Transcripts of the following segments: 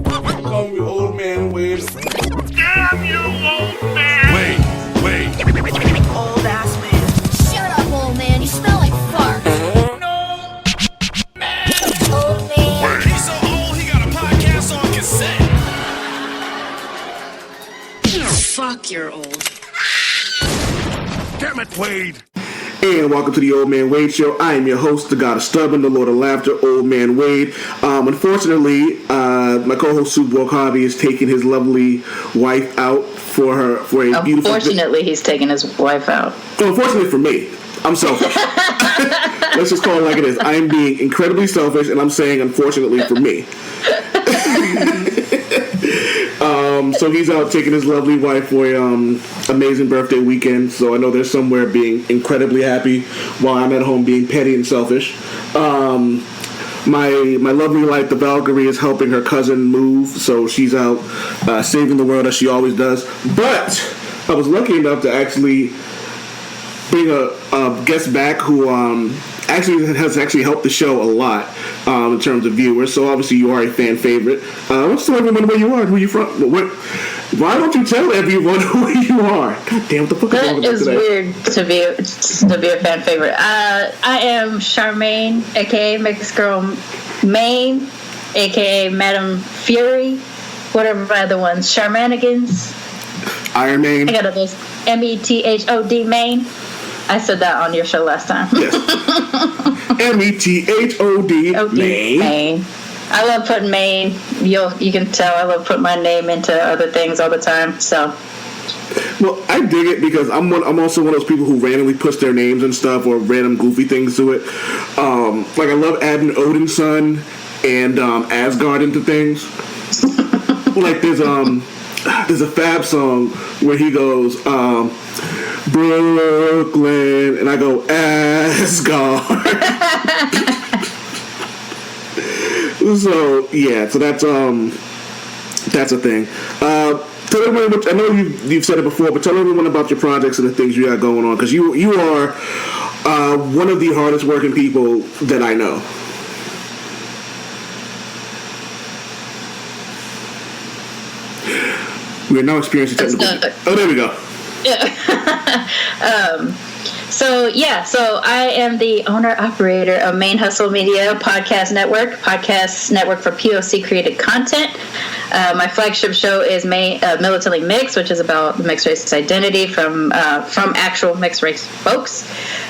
Call me old man Wade. Damn you, old man! Wait. Old ass man. Shut up, old man. You smell like fart. No! Old man. He's so old, he got a podcast on cassette. Fuck, you're old. Damn it, Wade. And welcome to the Old Man Wade Show. I am your host, the God of Stubborn, the Lord of Laughter, Old Man Wade. Unfortunately, my co-host Sue Hobby is taking his lovely wife out for a beautiful. Unfortunately, he's taking his wife out. Unfortunately for me, I'm selfish. Let's just call it like it is. I am being incredibly selfish, and I'm saying unfortunately for me. So he's out taking his lovely wife for a amazing birthday weekend. So I know they're somewhere being incredibly happy while I'm at home being petty and selfish. My lovely wife, the Valkyrie, is helping her cousin move, so she's out saving the world as she always does. But I was lucky enough to actually bring a guest back who has helped the show a lot in terms of viewers. So obviously you are a fan favorite. Let's tell everyone where you are and who you're from. Why don't you tell everyone who you are? God damn, what the fuck is wrong with That is today? weird to be a fan favorite. I am Charmaine, a.k.a. Mixed Girl Maine, a.k.a. Madam Fury, whatever my other ones, Charmanigans. Iron Man. I got others. METHOD Maine. I said that on your show last time. Yes. METHOD Maine. I love putting Maine. You can tell I love putting my name into other things all the time. So. Well, I dig it because I'm also one of those people who randomly puts their names and stuff or random goofy things to it. Like I love adding Odin's son and Asgard into things. Like there's a Fab song where he goes Brooklyn and I go Asgard. So yeah, so that's a thing. Tell everyone. I know you've said it before, but tell everyone about your projects and the things you got going on, because you are one of the hardest working people that I know. We are now experiencing technical. Oh, there we go. Yeah. So I am the owner-operator of Main Hustle Media Podcast Network for POC created content. My flagship show is Militantly Mixed, which is about the mixed race identity from actual mixed race folks.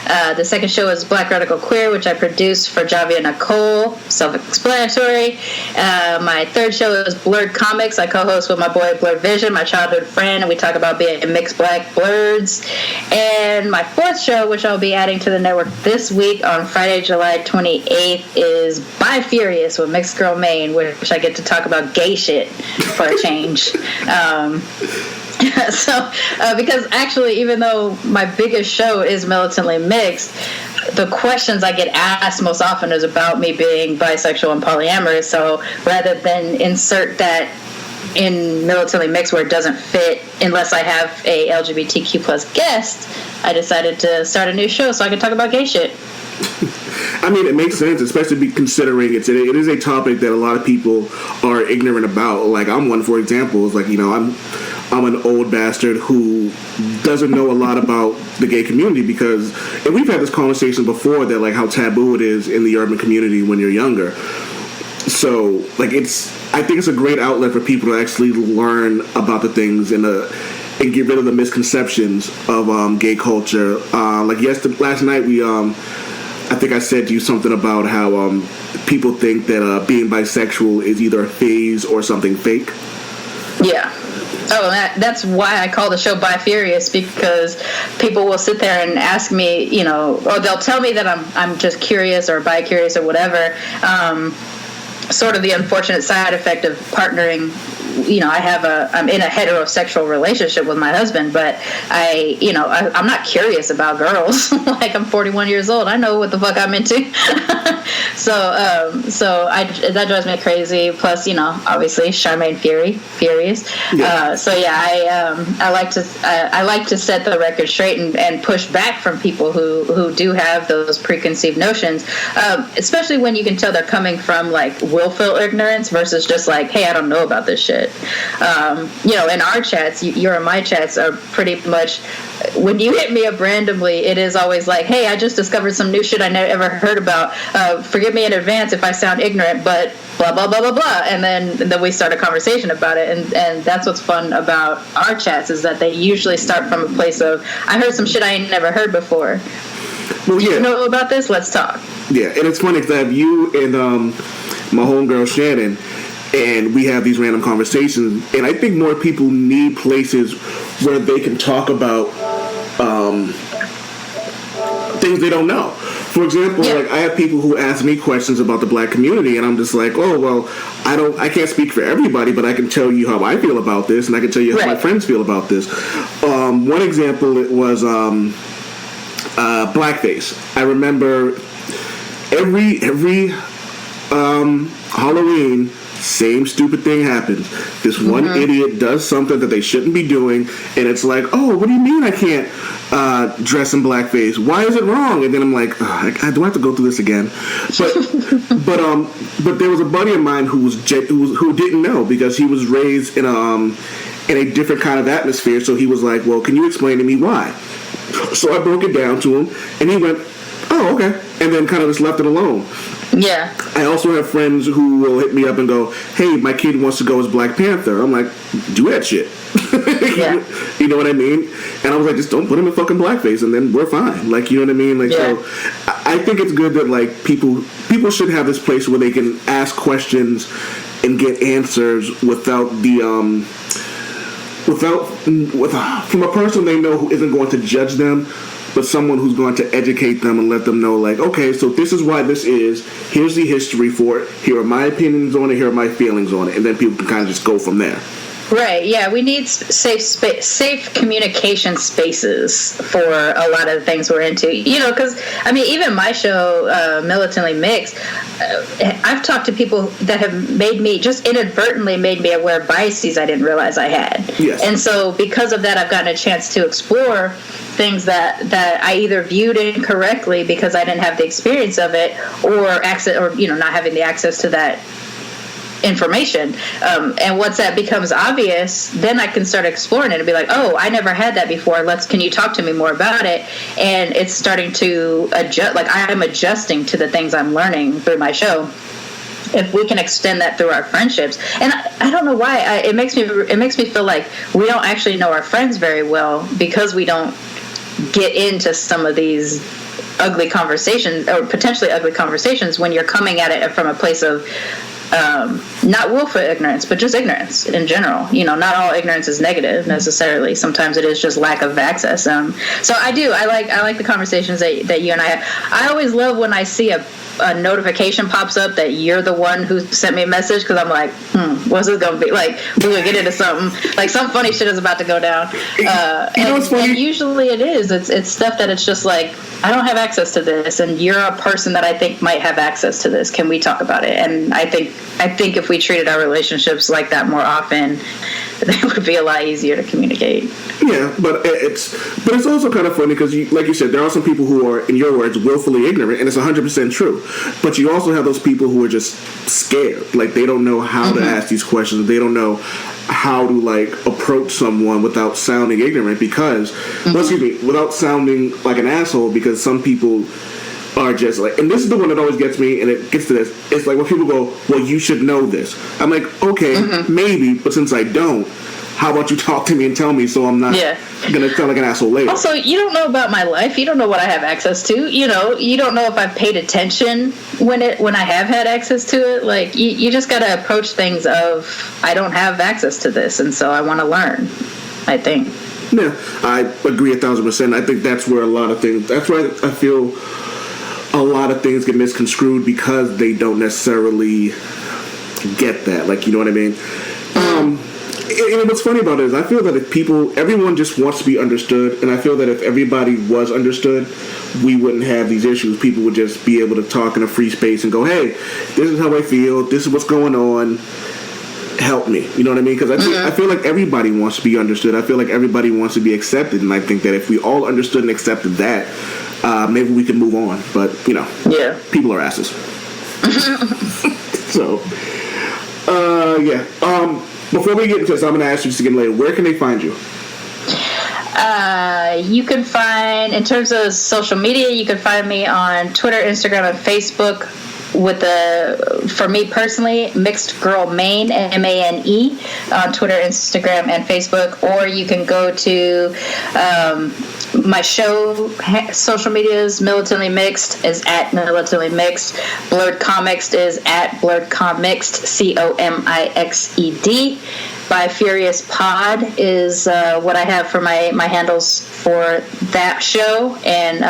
The second show is Black Radical Queer, which I produce for Javi and Nicole, self-explanatory. My third show is BLERDcoMIXed. I co-host with my boy Blurred Vision, my childhood friend, and we talk about being mixed black blurs. And my fourth show, which I'll be adding to the network this week on Friday, July 28th, is Bifurious with Mixed Girl Maine, which I get to talk about gay shit for a change. Because actually, even though my biggest show is Militantly Mixed, the questions I get asked most often is about me being bisexual and polyamorous. So rather than insert that in Militantly Mixed where it doesn't fit unless I have a LGBTQ plus guest, I decided to start a new show so I can talk about gay shit. I mean, it makes sense, especially considering it is a topic that a lot of people are ignorant about. Like, I'm one, for example. It's like, I'm an old bastard who doesn't know a lot about the gay community because, and we've had this conversation before, that like how taboo it is in the urban community when you're younger. So, like, I think it's a great outlet for people to actually learn about the things and get rid of the misconceptions of gay culture. Last night I think I said to you something about how people think that being bisexual is either a phase or something fake. Yeah. Oh, that's why I call the show Bifurious, because people will sit there and ask me, or they'll tell me that I'm just curious or bi-curious or whatever. Sort of the unfortunate side effect of partnering I'm in a heterosexual relationship with my husband, but I'm not curious about girls. Like, I'm 41 years old. I know what the fuck I'm into. That drives me crazy. Plus, obviously Charmaine Furious. Yeah. I like to set the record straight and push back from people who do have those preconceived notions, especially when you can tell they're coming from like willful ignorance versus just like, hey, I don't know about this shit. In our chats, your and my chats are pretty much, when you hit me up randomly, it is always like, hey, I just discovered some new shit I never heard about. Forgive me in advance if I sound ignorant, but blah, blah, blah, blah, blah. And then we start a conversation about it. And that's what's fun about our chats, is that they usually start from a place of, I heard some shit I ain't never heard before. Well, yeah. You know about this? Let's talk. Yeah, and it's funny because I have you and my homegirl Shannon, and we have these random conversations. And I think more people need places where they can talk about things they don't know. For example, like, I have people who ask me questions about the black community, and I'm just like, oh, well, I can't speak for everybody, but I can tell you how I feel about this, and I can tell you how my friends feel about this. One example was blackface. I remember every Halloween, same stupid thing happens. This one idiot does something that they shouldn't be doing, and it's like, oh, what do you mean I can't dress in blackface? Why is it wrong? And then I'm like, do I have to go through this again? But there was a buddy of mine who didn't know, because he was raised in a different kind of atmosphere. So he was like, well, can you explain to me why? So I broke it down to him, and he went, oh, okay, and then kind of just left it alone. Yeah. I also have friends who will hit me up and go, hey, my kid wants to go as Black Panther. I'm like, do that shit. Yeah. You know what I mean? And I was like, just don't put him in fucking blackface, and then we're fine. Like, you know what I mean? Like, so I think it's good that, like, people should have this place where they can ask questions and get answers without from a person they know who isn't going to judge them, but someone who's going to educate them and let them know, like, okay, so this is why this is. Here's the history for it. Here are my opinions on it. Here are my feelings on it. And then people can kind of just go from there. Right, yeah, we need safe communication spaces for a lot of the things we're into. Because, even my show, Militantly Mixed, I've talked to people that have inadvertently made me aware of biases I didn't realize I had. Yes. And so because of that, I've gotten a chance to explore things that I either viewed incorrectly because I didn't have the experience of it, or not having the access to that information. And once that becomes obvious, then I can start exploring it and be like, oh, I never had that before. Can you talk to me more about it? And it's starting to adjust. Like, I'm adjusting to the things I'm learning through my show. If we can extend that through our friendships, and I don't know why, it makes me feel like we don't actually know our friends very well, because we don't get into some of these ugly conversations, or potentially ugly conversations, when you're coming at it from a place of not willful ignorance, but just ignorance in general. Not all ignorance is negative necessarily. Sometimes it is just lack of access. So I like the conversations that you and I have. I always love when I see a notification pops up that you're the one who sent me a message, because I'm like, what's this gonna be? Like, we're gonna get into something, like some funny shit is about to go down. And usually it is. It's stuff that it's just like, I don't have access to this, and you're a person that I think might have access to this. Can we talk about it? And I think if we treated our relationships like that more often, it would be a lot easier to communicate. Yeah, but it's also kind of funny because, like you said, there are some people who are, in your words, willfully ignorant, and it's 100% true. But you also have those people who are just scared. Like, they don't know how to ask these questions. They don't know how to, like, approach someone without sounding ignorant, because, without sounding like an asshole, because some people are just like, and this is the one that always gets me, and it gets to this, it's like when people go, well, you should know this. I'm like, okay, maybe, but since I don't, how about you talk to me and tell me, so I'm not going to sound like an asshole later. Also, you don't know about my life. You don't know what I have access to. You don't know if I've paid attention when I have had access to it. Like, you just got to approach things of, I don't have access to this, and so I want to learn, I think. Yeah, I agree 1,000%. I think that's where that's why I feel a lot of things get misconstrued, because they don't necessarily get that. Like, you know what I mean? And what's funny about it is I feel that if everyone just wants to be understood, and I feel that if everybody was understood, we wouldn't have these issues. People would just be able to talk in a free space and go, hey, this is how I feel, this is what's going on, help me. You know what I mean? Because I feel like everybody wants to be understood. I feel like everybody wants to be accepted, and I think that if we all understood and accepted that, maybe we could move on. But, people are asses. So, before we get into this, I'm going to ask you this again later. Where can they find you? You can find, in terms of social media, you can find me on Twitter, Instagram, and Facebook for me personally, Mixed Girl Maine, MANE, on Twitter, Instagram, and Facebook. Or you can go to my show social medias. Militantly Mixed is at Militantly Mixed. BLERDcoMIXed is at BLERDcoMIXed, COMIXED. Bifurious Pod is what I have for my handles for that show, and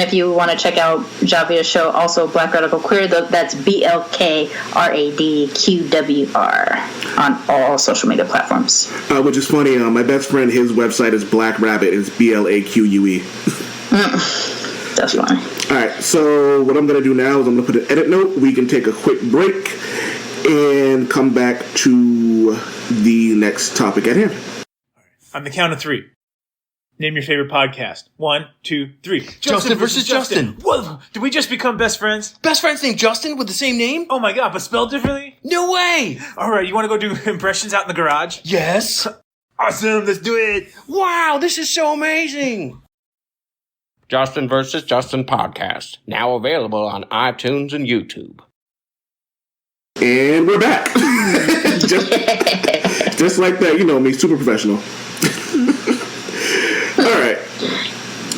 if you want to check out Javia's show, also Black Radical Queer, that's BLKRADQWR on all social media platforms. Which is funny. My best friend, his website is Black Rabbit. It's BLAQUE. That's funny. All right. So what I'm going to do now is I'm going to put an edit note. We can take a quick break and come back to the next topic at hand. On the count of 3. Name your favorite podcast. 1, 2, 3. Justin versus Justin. Whoa! Did we just become best friends? Best friend's named Justin with the same name? Oh my god, but spelled differently? No way! Alright, you want to go do impressions out in the garage? Yes. Awesome, let's do it! Wow, this is so amazing! Justin versus Justin podcast. Now available on iTunes and YouTube. And we're back. just like that, you know me, super professional. All right.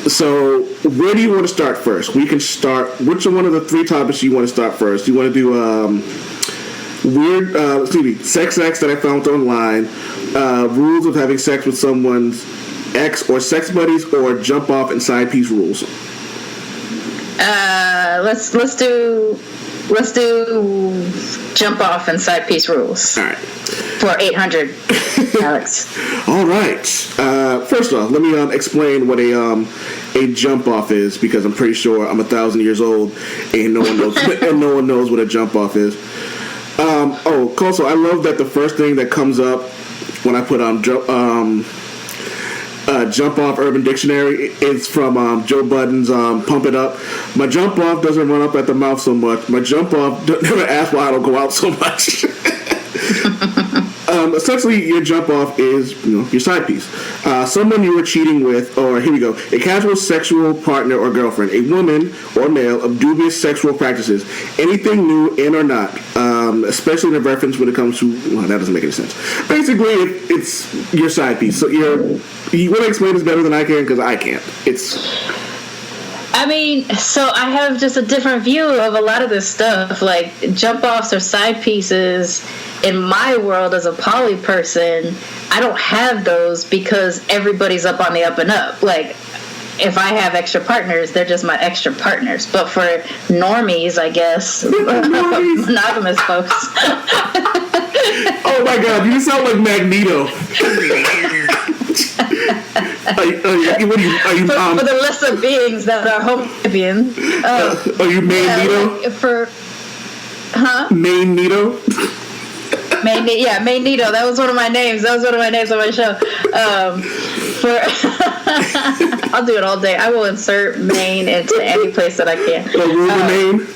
So, where do you want to start first? We can start. Which one of the 3 topics you want to start first? You want to do sex acts that I found online, rules of having sex with someone's ex or sex buddies, or jump off and side piece rules? Let's do jump off and side piece rules. All right. For 800, Alex. All right. First off, let me explain what a jump off is, because I'm pretty sure I'm 1,000 years old and no one knows and no one knows what a jump off is. Also, I love that the first thing that comes up when I put jump off Urban Dictionary is from Joe Budden's Pump It Up. My jump off doesn't run up at the mouth so much. My jump off never ask why I don't go out so much. Essentially, your jump off is your side piece. Someone you were cheating with, or here we go, a casual sexual partner or girlfriend, a woman or male of dubious sexual practices, anything new in or not, especially in reference when it comes to, well, that doesn't make any sense. Basically, it's your side piece. So you want to explain this better than I can, because I can't. So I have just a different view of a lot of this stuff. Like, jump offs or side pieces, in my world as a poly person, I don't have those because everybody's up on the up and up. Like, if I have extra partners, they're just my extra partners. But for normies, I guess, monogamous folks. Oh my god, you sound like Magneto. For the lesser beings that are homo sapiens. Are you Magneto? Magneto? Magneto. That was one of my names. That was one of my names on my show. I'll do it all day. I will insert Maine into any place that I can. Wolverine?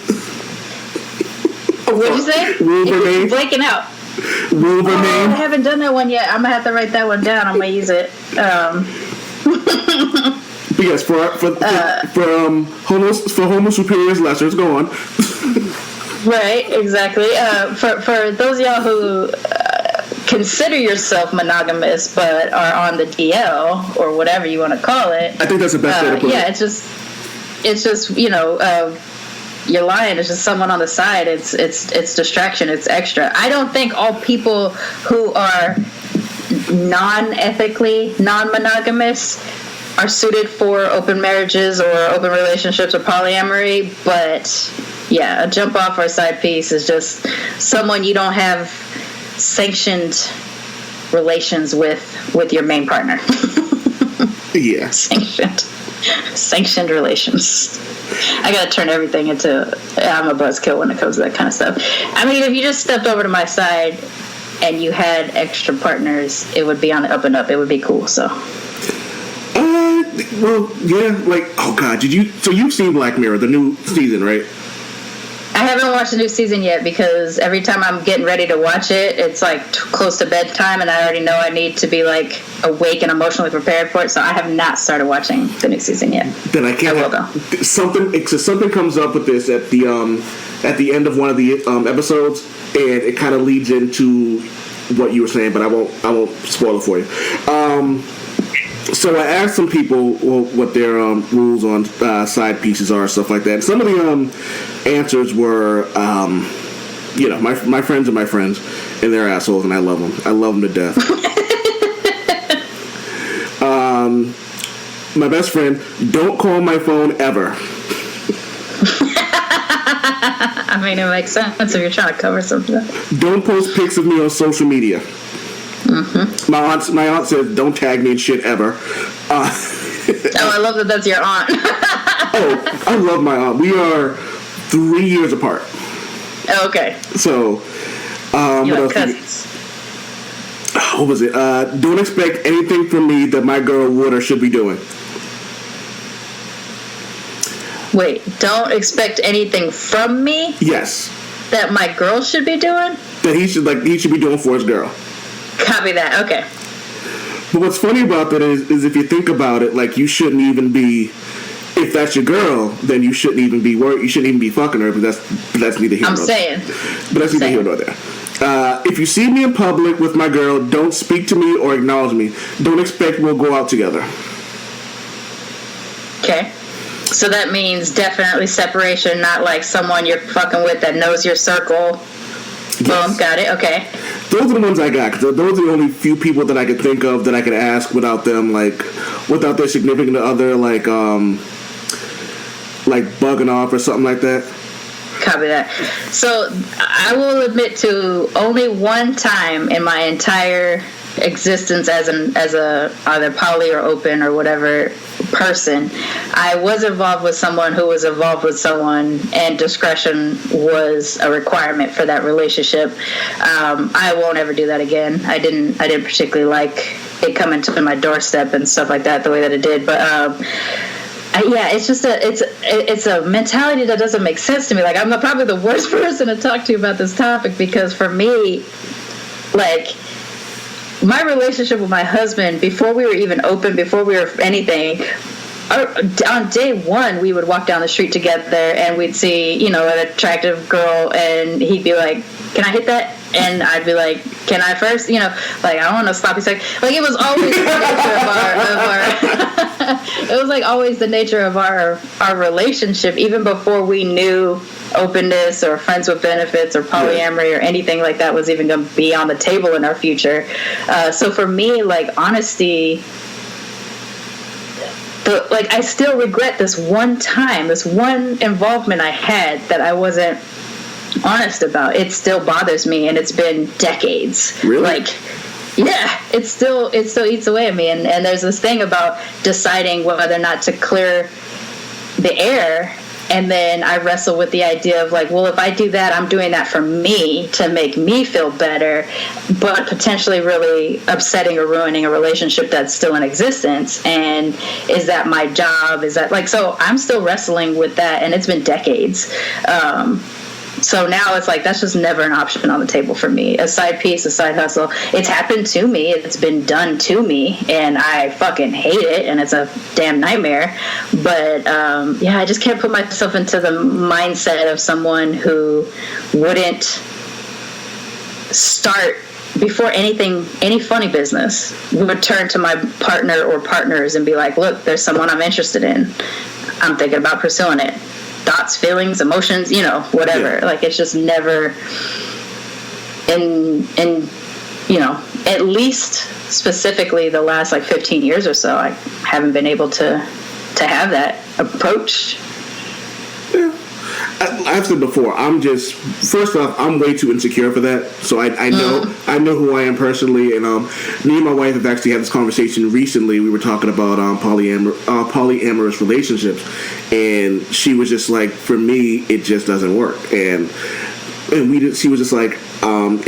What'd you say? Wolverine? You're blanking out. Wolverine? I haven't done that one yet. I'm going to have to write that one down. I'm going to use it. But yes, for homo superiors lessers, go on. Right, exactly. For those of y'all who consider yourself monogamous but are on the DL or whatever you want to call it, I think that's the best way to put it. Yeah, it's just you're lying. It's just someone on the side. It's distraction. It's extra. I don't think all people who are non-ethically non-monogamous are suited for open marriages or open relationships or polyamory, but yeah, a jump off or a side piece is just someone you don't have sanctioned relations with your main partner. Yeah. Sanctioned relations. I gotta turn everything into, I'm a buzzkill when it comes to that kind of stuff. I mean, if you just stepped over to my side and you had extra partners, it would be on the up and up. It would be cool. So. Well, yeah. Like, oh god, so you've seen Black Mirror, the new season, right? I haven't watched the new season yet because every time I'm getting ready to watch it, it's like close to bedtime, and I already know I need to be like awake and emotionally prepared for it. So I have not started watching the new season yet. Then I can't. I will, though. Something comes up with this at the end of one of the episodes, and it kind of leads into what you were saying, but I won't spoil it for you. So I asked some people what their rules on side pieces are, stuff like that. Some of the answers were, my friends are my friends, and they're assholes, and I love them. I love them to death. My best friend, don't call my phone ever. I mean, it makes sense if you're trying to cover something. Don't post pics of me on social media. Mm-hmm. My aunt says, don't tag me in shit ever. I love that that's your aunt. Oh, I love my aunt. We are 3 years apart. Oh, okay. So, what else? Cousins. What was it? Don't expect anything from me that my girl would or should be doing. Wait, don't expect anything from me? Yes. That my girl should be doing? That he should be doing for his girl. Copy that. Okay. But what's funny about that is if you think about it, like, you shouldn't even be, if that's your girl, then you shouldn't even be worried. You shouldn't even be fucking her. But that's neither here nor there. But that's neither here nor there. If you see me in public with my girl, don't speak to me or acknowledge me. Don't expect we'll go out together. Okay. So that means definitely separation, not like someone you're fucking with that knows your circle. Yes. Boom, got it, okay. Those are the ones I got, because those are the only few people that I could think of that I could ask without them, without their significant other, bugging off or something like that. Copy that. So I will admit to only one time in my entire existence as a either poly or open or whatever person, I was involved with someone who was involved with someone, and discretion was a requirement for that relationship. I won't ever do that again. I didn't particularly like it coming to my doorstep and stuff like that the way that it did, but it's just it's a mentality that doesn't make sense to me. Like, I'm probably the worst person to talk to about this topic, because for me, like, my relationship with my husband, before we were even open, before we were anything, on day one, we would walk down the street together and we'd see, an attractive girl, and he'd be like, can I hit that? And I'd be like, can I first? I don't want to sloppy sex. Like, it was always the nature of our it was like always the nature of our relationship, even before we knew openness or friends with benefits or polyamory or anything like that was even going to be on the table in our future. So for me, like, honesty, I still regret this one involvement I had that I wasn't honest about. It still bothers me, and it's been decades. Really? Like, yeah, it still eats away at me. And there's this thing about deciding whether or not to clear the air. And then I wrestle with the idea of, like, well, if I do that, I'm doing that for me to make me feel better, but potentially really upsetting or ruining a relationship that's still in existence. And is that my job? Is that, like, so I'm still wrestling with that, and it's been decades. So now it's like, that's just never an option on the table for me. A side piece, a side hustle. It's happened to me. It's been done to me, and I fucking hate it, and it's a damn nightmare. But, I just can't put myself into the mindset of someone who wouldn't start before any funny business. We would turn to my partner or partners and be like, look, there's someone I'm interested in. I'm thinking about pursuing it. Thoughts, feelings, emotions, whatever. Yeah. Like, it's just never in at least specifically the last 15 years or so, I haven't been able to have that approach. Yeah. I've said before, first off, I'm way too insecure for that. So I know who I am personally, and me and my wife have actually had this conversation recently. We were talking about polyamorous relationships, and she was just like, for me, it just doesn't work, and she was just like,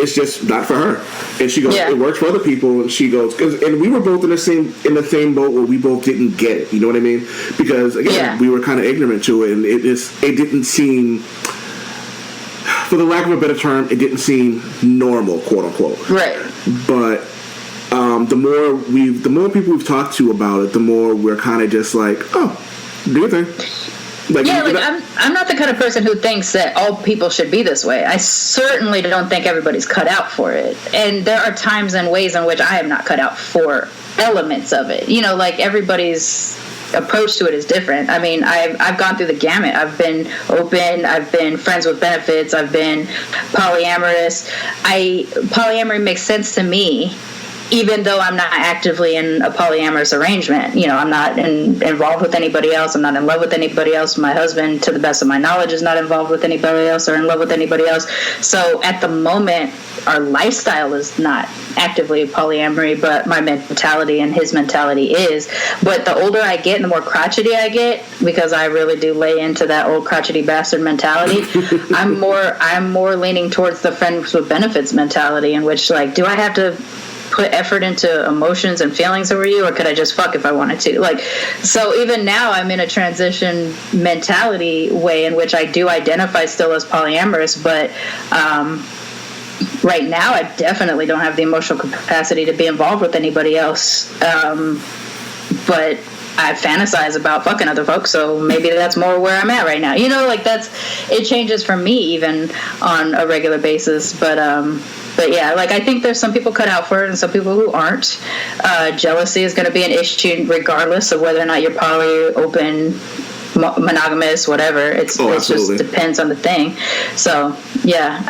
it's just not for her. And she goes, it works for other people. And she goes, and we were both in the same boat where we both didn't get it. You know what I mean? Because again, we were kind of ignorant to it, and it didn't seem, for the lack of a better term, it didn't seem normal, quote unquote. Right. But the more people we've talked to about it, the more we're kind of just like, oh, do your thing. I'm not the kind of person who thinks that all people should be this way. I certainly don't think everybody's cut out for it. And there are times and ways in which I am not cut out for elements of it. You know, like everybody's approach to it is different. I mean, I've gone through the gamut. I've been open. I've been friends with benefits. I've been polyamorous. Polyamory makes sense to me, even though I'm not actively in a polyamorous arrangement. You know, I'm not involved with anybody else. I'm not in love with anybody else. My husband, to the best of my knowledge, is not involved with anybody else or in love with anybody else. So at the moment, our lifestyle is not actively polyamory, but my mentality and his mentality is. But the older I get and the more crotchety I get, because I really do lay into that old crotchety bastard mentality, I'm more leaning towards the friends with benefits mentality, in which, like, do I have to put effort into emotions and feelings over you, or could I just fuck if I wanted to? Like, so even now I'm in a transition mentality way in which I do identify still as polyamorous, but right now I definitely don't have the emotional capacity to be involved with anybody else. But I fantasize about fucking other folks, so maybe that's more where I'm at right now. You know, like, it changes for me even on a regular basis, but yeah, like, I think there's some people cut out for it and some people who aren't. Jealousy is going to be an issue regardless of whether or not you're poly, open, monogamous, whatever. It just depends on the thing. So yeah,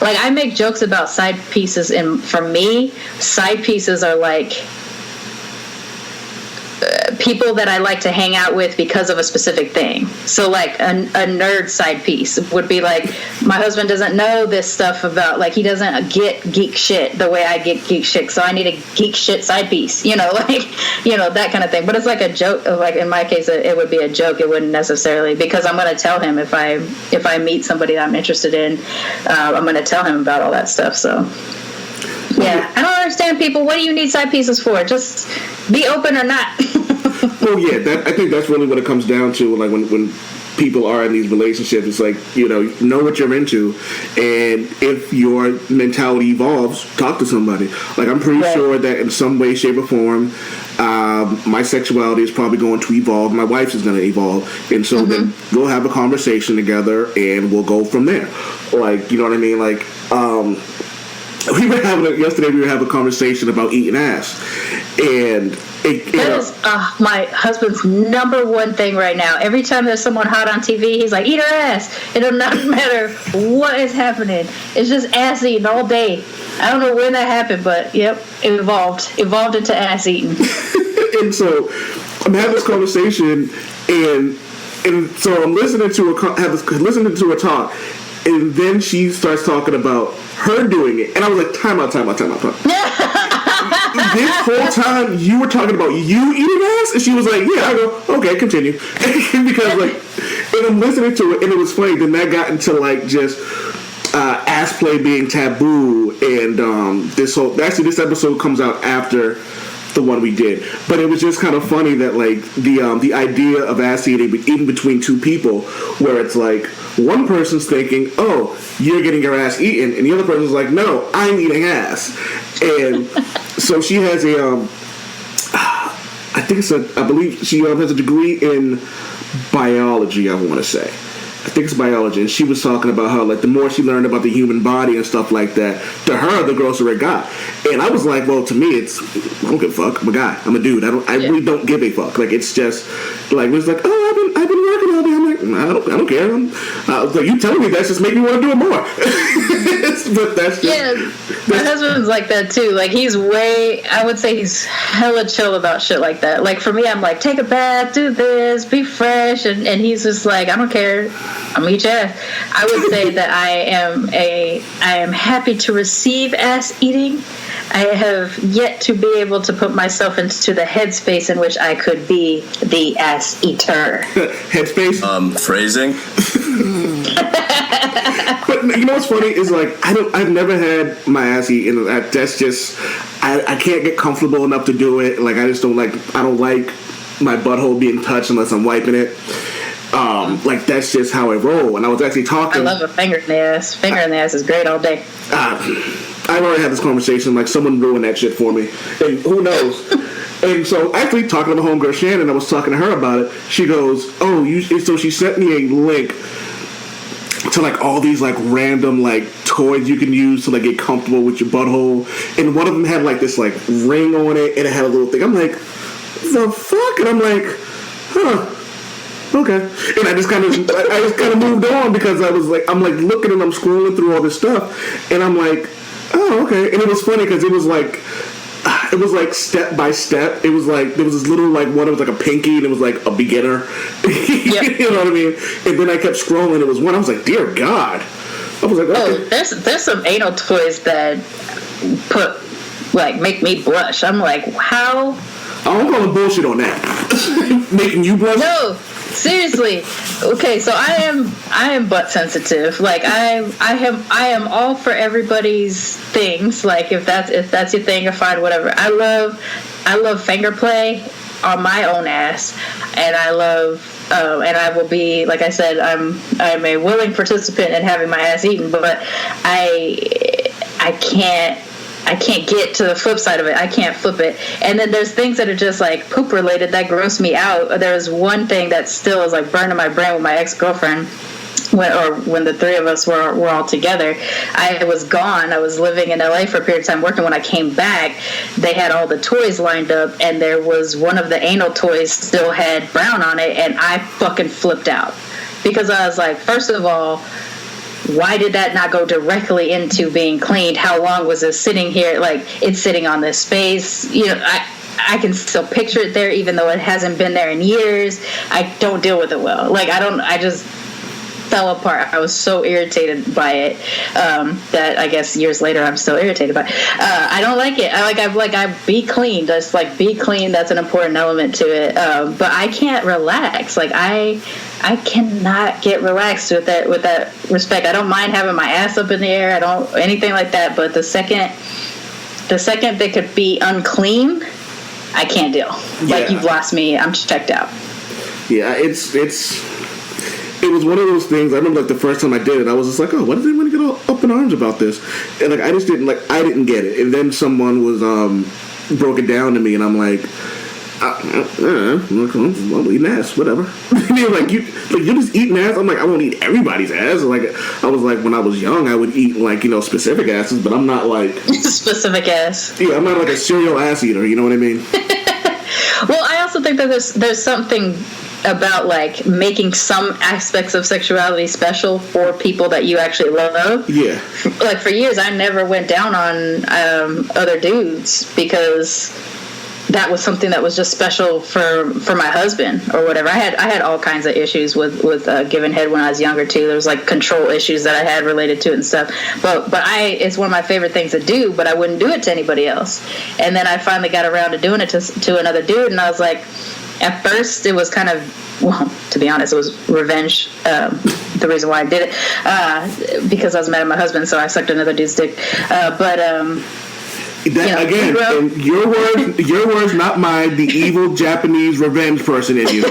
I make jokes about side pieces, and for me, side pieces are like people that I like to hang out with because of a specific thing. So, like, a nerd side piece would be like, my husband doesn't know this stuff about, like, he doesn't get geek shit the way I get geek shit, so I need a geek shit side piece, you know, like, you know, that kind of thing. But it's like a joke. Like, in my case, it would be a joke. It wouldn't necessarily, because I'm going to tell him if I meet somebody that I'm interested in, I'm going to tell him about all that stuff. So yeah, I don't understand people. What do you need side pieces for? Just be open or not. Well, yeah, I think that's really what it comes down to. Like, when people are in these relationships, it's like, you know what you're into, and if your mentality evolves, talk to somebody. Like, I'm pretty sure that in some way, shape, or form, my sexuality is probably going to evolve. My wife's is going to evolve, and so then we'll have a conversation together, and we'll go from there. Like, you know what I mean? Like, yesterday we were having a conversation about eating ass, and that is my husband's number one thing right now. Every time there's someone hot on TV, he's like, eat her ass. It does not matter what is happening. It's just ass eating all day. I don't know when that happened, but yep, it evolved into ass eating. And so I'm having this conversation, and so I'm listening to her talk, and then she starts talking about her doing it, and I was like, time out. This whole time you were talking about you eating ass, and she was like, yeah. I go, okay, continue. Because, like, and I'm listening to it, and it was funny. Then that got into, like, just ass play being taboo, and this episode comes out after the one we did, but it was just kind of funny that, like, the idea of ass eating, even between two people, where it's like one person's thinking, oh, you're getting your ass eaten, and the other person's like, no, I'm eating ass. And so she has I believe she has a degree in biology, I want to say. I think it's biology, and she was talking about how, like, the more she learned about the human body and stuff like that, to her, the grosser it got. And I was like, well, to me, I don't give a fuck. I'm a guy. I'm a dude. I really don't give a fuck. Like, it's just like, it's like, oh, I've been working all day. I'm like, I don't care. Like, you telling me that's just make me want to do it more. But that's just, my husband's like that too. Like, I would say he's hella chill about shit like that. Like, for me, I'm like, take a bath, do this, be fresh, and he's just like, I don't care. I'm eat your ass. I would say that I am happy to receive ass eating. I have yet to be able to put myself into the headspace in which I could be the ass eater. Headspace? Phrasing? But you know what's funny is, like, I've never had my ass eaten. That's just, I can't get comfortable enough to do it. Like, I don't like my butthole being touched unless I'm wiping it. Like, that's just how I roll. And I was actually talking. I love a finger in the ass. Finger in the ass is great all day. I've already had this conversation. Like, someone ruined that shit for me, and who knows? And so, actually, talking to my homegirl Shannon, I was talking to her about it. She goes, "Oh, so she sent me a link to, like, all these, like, random, like, toys you can use to, like, get comfortable with your butthole. And one of them had, like, this, like, ring on it, and it had a little thing. I'm like, the fuck? And I'm like, huh. Okay. And I just kind of moved on because I'm like looking and I'm scrolling through all this stuff, and I'm like, oh, okay. And it was funny because it was like step by step. It was like there was this little, like, one. It was like a pinky, and it was like a beginner. Yep. You know what I mean? And then I kept scrolling. It was one. I was like, dear God. I was like, okay. Oh, there's some anal toys that make me blush. I'm like, how? I'm calling bullshit on that. Making you blush? No. Seriously, okay. So I am butt sensitive. Like, I am all for everybody's things. Like, if that's your thing, or fine, whatever. I love finger play on my own ass, and I love and I will be, like I said, I'm a willing participant in having my ass eaten, but I can't get to the flip side of it. I can't flip it. And then there's things that are just, like, poop related that gross me out. There was one thing that still is, like, burned in my brain with my ex-girlfriend when the three of us were all together. I was gone. I was living in LA for a period of time working. When I came back, they had all the toys lined up, and there was one of the anal toys still had brown on it, and I fucking flipped out. Because I was like, first of all, why did that not go directly into being cleaned? How long was it sitting here? Like, it's sitting on this space. You know, I can still picture it there, even though it hasn't been there in years. I don't deal with it well. Like, I just fell apart. I was so irritated by it that I guess years later I'm still irritated by it. I don't like it. I be clean. Just, like, be clean. That's an important element to it. But I can't relax. Like, I cannot get relaxed with that respect. I don't mind having my ass up in the air. I don't anything like that. But the second they could be unclean, I can't deal. Yeah. Like, you've lost me. I'm checked out. Yeah, it was one of those things. I remember, like, the first time I did it, I was just like, oh, why did everybody get all up in arms about this? And, like, I didn't get it. And then someone was broke it down to me, and I'm like, I'm eating ass, whatever. like you just eating ass. I'm like, I won't eat everybody's ass. Like, I was like, when I was young, I would eat, like, specific asses, but I'm not like specific ass. Yeah, I'm not like a serial ass eater. You know what I mean? Well, I also think that there's something about, like, making some aspects of sexuality special for people that you actually love. Yeah. Like, for years, I never went down on other dudes because that was something that was just special for my husband or whatever. I had all kinds of issues with giving head when I was younger too. There was, like, control issues that I had related to it and stuff. But it's one of my favorite things to do, but I wouldn't do it to anybody else. And then I finally got around to doing it to another dude, and I was like, at first it was kind of, well, to be honest, it was revenge. The reason why I did it, because I was mad at my husband, so I sucked another dude's dick. Again, and your words, not mine. The evil Japanese revenge person in you.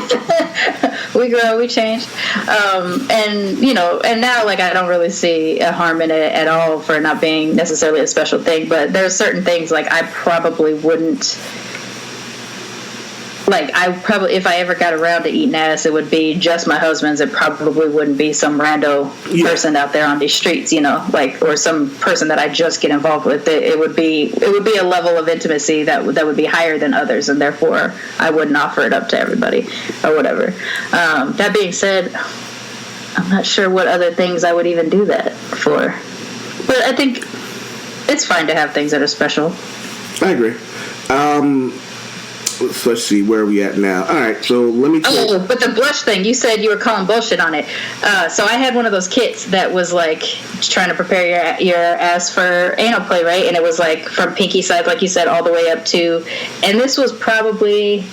We grow, we change, and now, like, I don't really see a harm in it at all for not being necessarily a special thing. But there are certain things, like, I probably wouldn't like, I probably, if I ever got around to eating ass, it would be just my husband's. It probably wouldn't be some rando person out there on these streets, like, or some person that I just get involved with. It would be a level of intimacy that would be higher than others, and therefore I wouldn't offer it up to everybody or whatever. That being said, I'm not sure what other things I would even do that for, but I think it's fine to have things that are special. I agree. So let's see, where are we at now? All right, so let me check. Oh, but the blush thing, you said you were calling bullshit on it. So I had one of those kits that was like trying to prepare your ass for anal play, right? And it was like from pinky side, like you said, all the way up to, and this was probably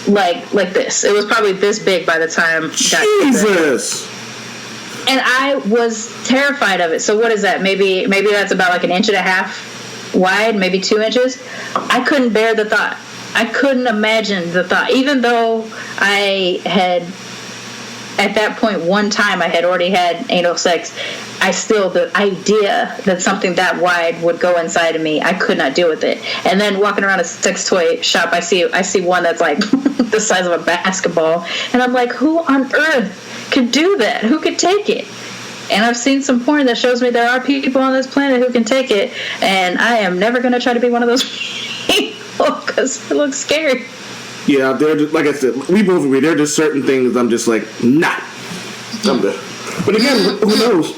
like this. It was probably this big by the time. Jesus. And I was terrified of it. So what is that? Maybe that's about like 1.5 inches wide, maybe 2 inches. I couldn't bear the thought. I couldn't imagine the thought. Even though I had, at that point, one time I had already had anal sex, the idea that something that wide would go inside of me, I could not deal with it. And then walking around a sex toy shop, I see one that's like the size of a basketball, and I'm like, who on earth could do that? Who could take it? And I've seen some porn that shows me there are people on this planet who can take it, and I am never going to try to be one of those people because it looks scary. Yeah, they're just, like I said, we both agree. There are just certain things I'm just like, nah, I'm good. But again, who knows?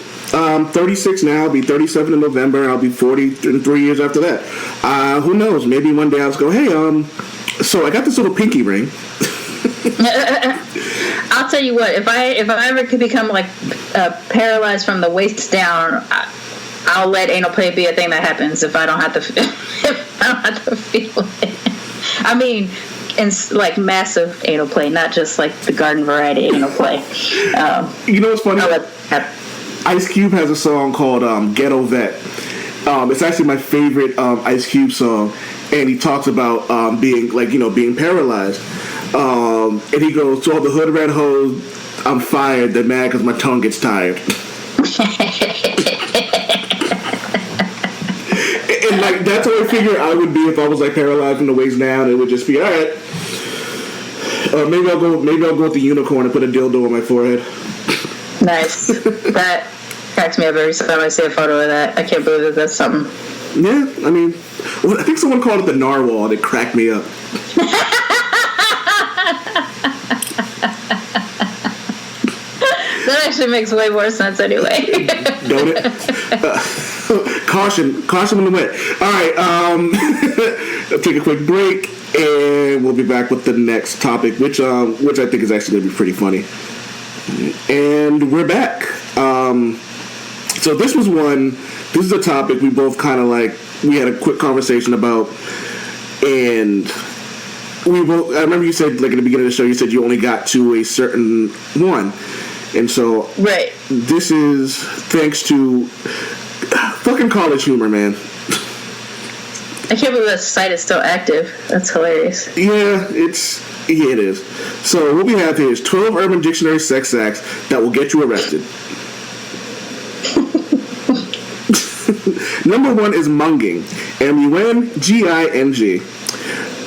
36 now, I'll be 37 in November, I'll be 40 in 3 years after that. Who knows? Maybe one day I'll just go, hey, so I got this little pinky ring. I'll tell you what, if I ever could become like paralyzed from the waist down, I'll let anal play be a thing that happens if I don't have to feel it. I mean, in like massive anal play, not just like the garden variety anal play. You know what's funny? Ice Cube has a song called Ghetto Vet. It's actually my favorite Ice Cube song, and he talks about being paralyzed. And he goes, to all the hood rat hoes, I'm fired, they're mad because my tongue gets tired. And like, that's how I figure I would be if I was like paralyzed from the waist down. It would just be, alright, maybe I'll go with the unicorn and put a dildo on my forehead. Nice. That cracks me up every time I see a photo of that. I can't believe that's something. Yeah, I mean, I think someone called it the narwhal, and it cracked me up. That actually makes way more sense anyway. Don't it? Caution in the wet. All right, I'll take a quick break, and we'll be back with the next topic, which I think is actually going to be pretty funny. And we're back. So this is a topic we both kind of like, we had a quick conversation about, and I remember you said, like, at the beginning of the show, you said you only got to a certain one. And so, right. This is thanks to fucking college humor, man. I can't believe that site is still active. That's hilarious. Yeah, it is. So what we have here is 12 Urban Dictionary sex acts that will get you arrested. Number 1 is munging. MUNGING.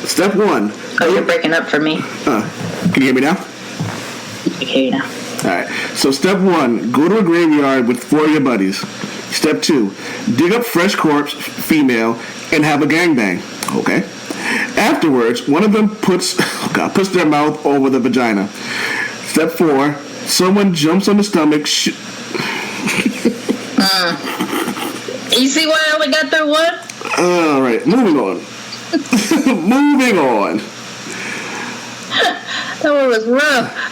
Step 1. Oh, you're breaking up for me. Can you hear me now? I can hear you now. Alright, so step 1, go to a graveyard with 4 of your buddies. Step 2, dig up fresh corpse, female, and have a gangbang. Okay. Afterwards, one of them puts their mouth over the vagina. Step 4, someone jumps on the stomach. You see why I only got through one? Alright, moving on. Moving on. That one was rough.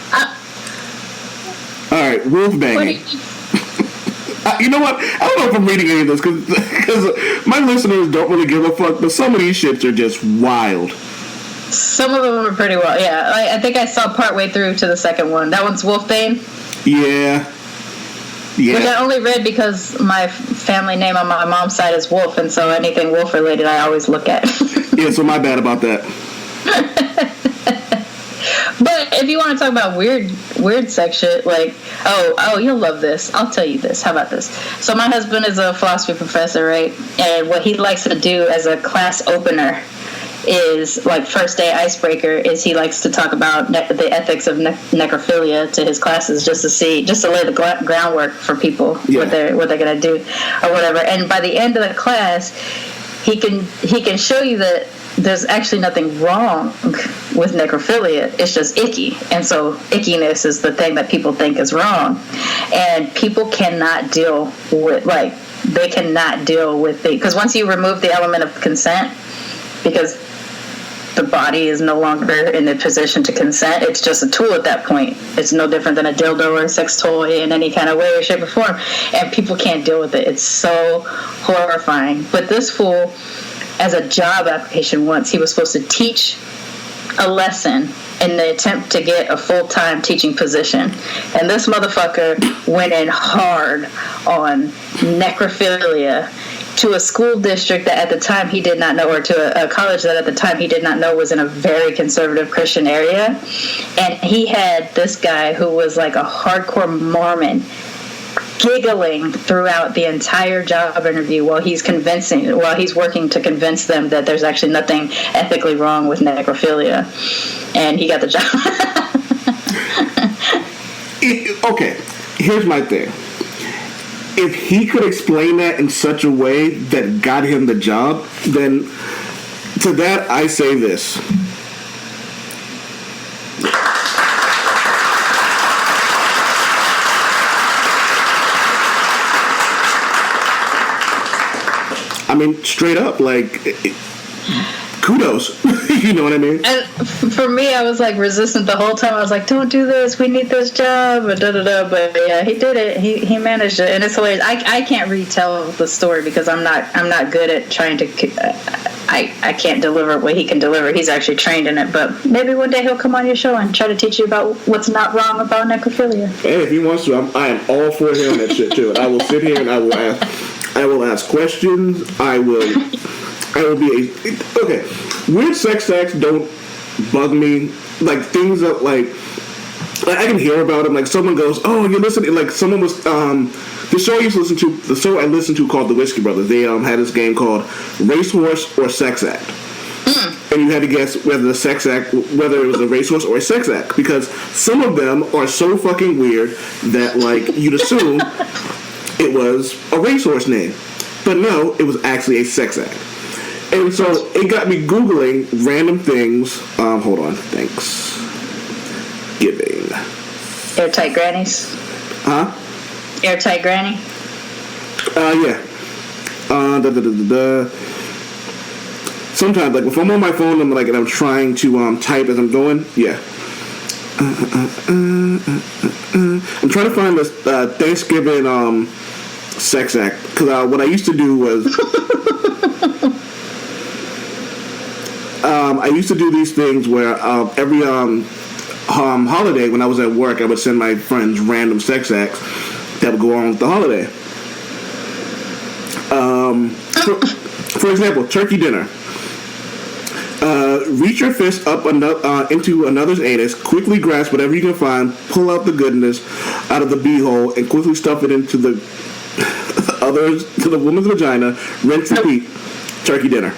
Alright, wolf banging. You know what? I don't know if I'm reading any of this because my listeners don't really give a fuck, but some of these shits are just wild. Some of them are pretty wild. Yeah, I think I saw partway through to the second one. That one's wolfbane? Yeah. Which I only read because my family name on my mom's side is Wolf, and so anything wolf related I always look at. Yeah, so my bad about that. But if you want to talk about weird sex shit, like, oh, you'll love this. I'll tell you this. How about this? So my husband is a philosophy professor, right? And what he likes to do as a class opener is like first day icebreaker is he likes to talk about the ethics of necrophilia to his classes just to lay the groundwork for people what they're gonna do or whatever. And by the end of the class, he can show you that there's actually nothing wrong with necrophilia. It's just icky. And so ickiness is the thing that people think is wrong. And people cannot deal with, because once you remove the element of consent, because the body is no longer in the position to consent, it's just a tool at that point. It's no different than a dildo or a sex toy in any kind of way or shape or form. And people can't deal with it. It's so horrifying. But this fool, as a job application once, he was supposed to teach a lesson in the attempt to get a full-time teaching position. And this motherfucker went in hard on necrophilia to a school district that at the time he did not know, or to a college that at the time he did not know was in a very conservative Christian area. And he had this guy who was like a hardcore Mormon giggling throughout the entire job interview while he's working to convince them that there's actually nothing ethically wrong with necrophilia. And he got the job. Okay, here's my thing. If he could explain that in such a way that got him the job, then to that I say this. I mean, straight up, like, kudos. You know what I mean? And for me, I was like resistant the whole time. I was like, "Don't do this. We need this job." But yeah, he did it. He managed it, and it's hilarious. I can't retell the story because I'm not good at trying to. I can't deliver what he can deliver. He's actually trained in it. But maybe one day he'll come on your show and try to teach you about what's not wrong about necrophilia. Hey, if he wants to, I am all for hearing that shit too. And I will sit here and I will ask questions. I will be okay. Weird sex acts don't bug me. Like things that like I can hear about them. Like someone goes, "Oh, you're listening." Like someone was the show I listened to called The Whiskey Brothers. They had this game called Racehorse or Sex Act. And you had to guess whether it was a racehorse or a sex act, because some of them are so fucking weird that like you'd assume it was a racehorse name. But no, it was actually a sex act. And so it got me Googling random things. Hold on. Thanks. Giving. Airtight grannies? Huh? Airtight granny? Yeah. Sometimes, like, if I'm on my phone and I'm trying to type as I'm going, yeah. I'm trying to find this Thanksgiving sex act, because what I used to do was I used to do these things where every holiday when I was at work, I would send my friends random sex acts that would go on with the holiday. For example, turkey dinner. Reach your fist up into another's anus, quickly grasp whatever you can find, pull out the goodness out of the beehole, and quickly stuff it into the woman's vagina, rinse, repeat. Turkey dinner.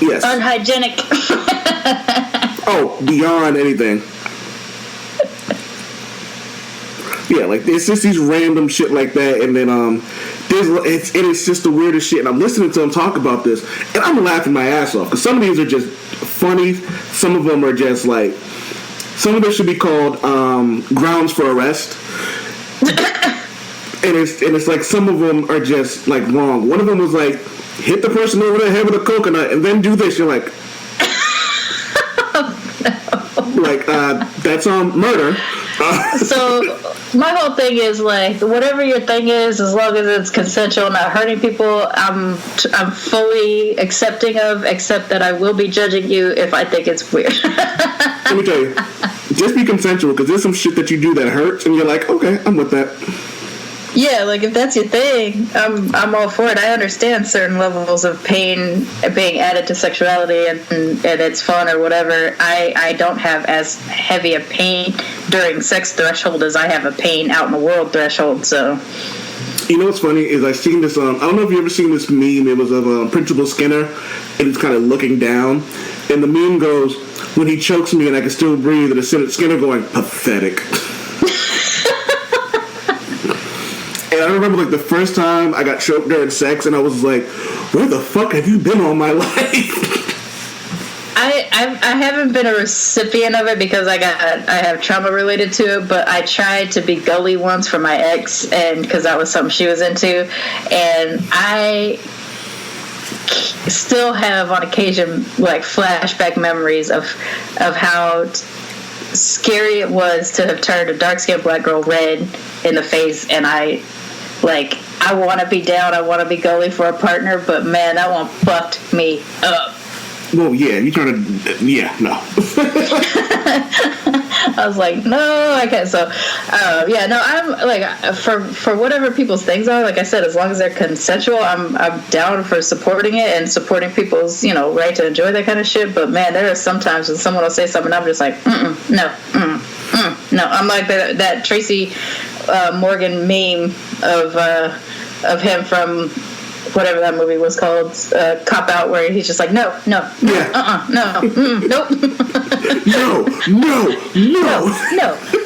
Yes. Unhygienic. Oh, beyond anything. Yeah, like it's just these random shit like that, and then it's just the weirdest shit. And I'm listening to them talk about this, and I'm laughing my ass off because some of these are just funny. Some of them are just like, some of them should be called grounds for arrest. And it's like some of them are just like wrong. One of them was like, hit the person over the head with a coconut and then do this. You're like, like that's murder. So my whole thing is like, whatever your thing is, as long as it's consensual, not hurting people, I'm fully accepting of, except that I will be judging you if I think it's weird. Let me tell you, just be consensual, because there's some shit that you do that hurts, and you're like, okay, I'm with that. Yeah, like if that's your thing, I'm all for it. I understand certain levels of pain being added to sexuality and it's fun or whatever. I don't have as heavy a pain during sex threshold as I have a pain out in the world threshold. So You know what's funny is I seen this. I don't know if you ever seen this meme. It was of Principal Skinner, and he's kind of looking down, and the meme goes, "When he chokes me and I can still breathe," and it's Skinner going, "Pathetic." And I remember like the first time I got choked during sex, and I was like, "Where the fuck have you been all my life?" I haven't been a recipient of it because I have trauma related to it, but I tried to be gully once for my ex, and because that was something she was into, and I still have on occasion like flashback memories of how scary it was to have turned a dark-skinned black girl red in the face, and I want to be down, I want to be gully for a partner, but man, that one fucked me up. Well, yeah, you trying to, no. I was like, no, I can't. So, I'm like, for whatever people's things are, like I said, as long as they're consensual, I'm down for supporting it and supporting people's, right to enjoy that kind of shit. But man, there are sometimes when someone will say something, I'm just like, no. I'm like that Tracy Morgan meme of him from whatever that movie was called, Cop Out, where he's just like, no, nope. no, hell no. Do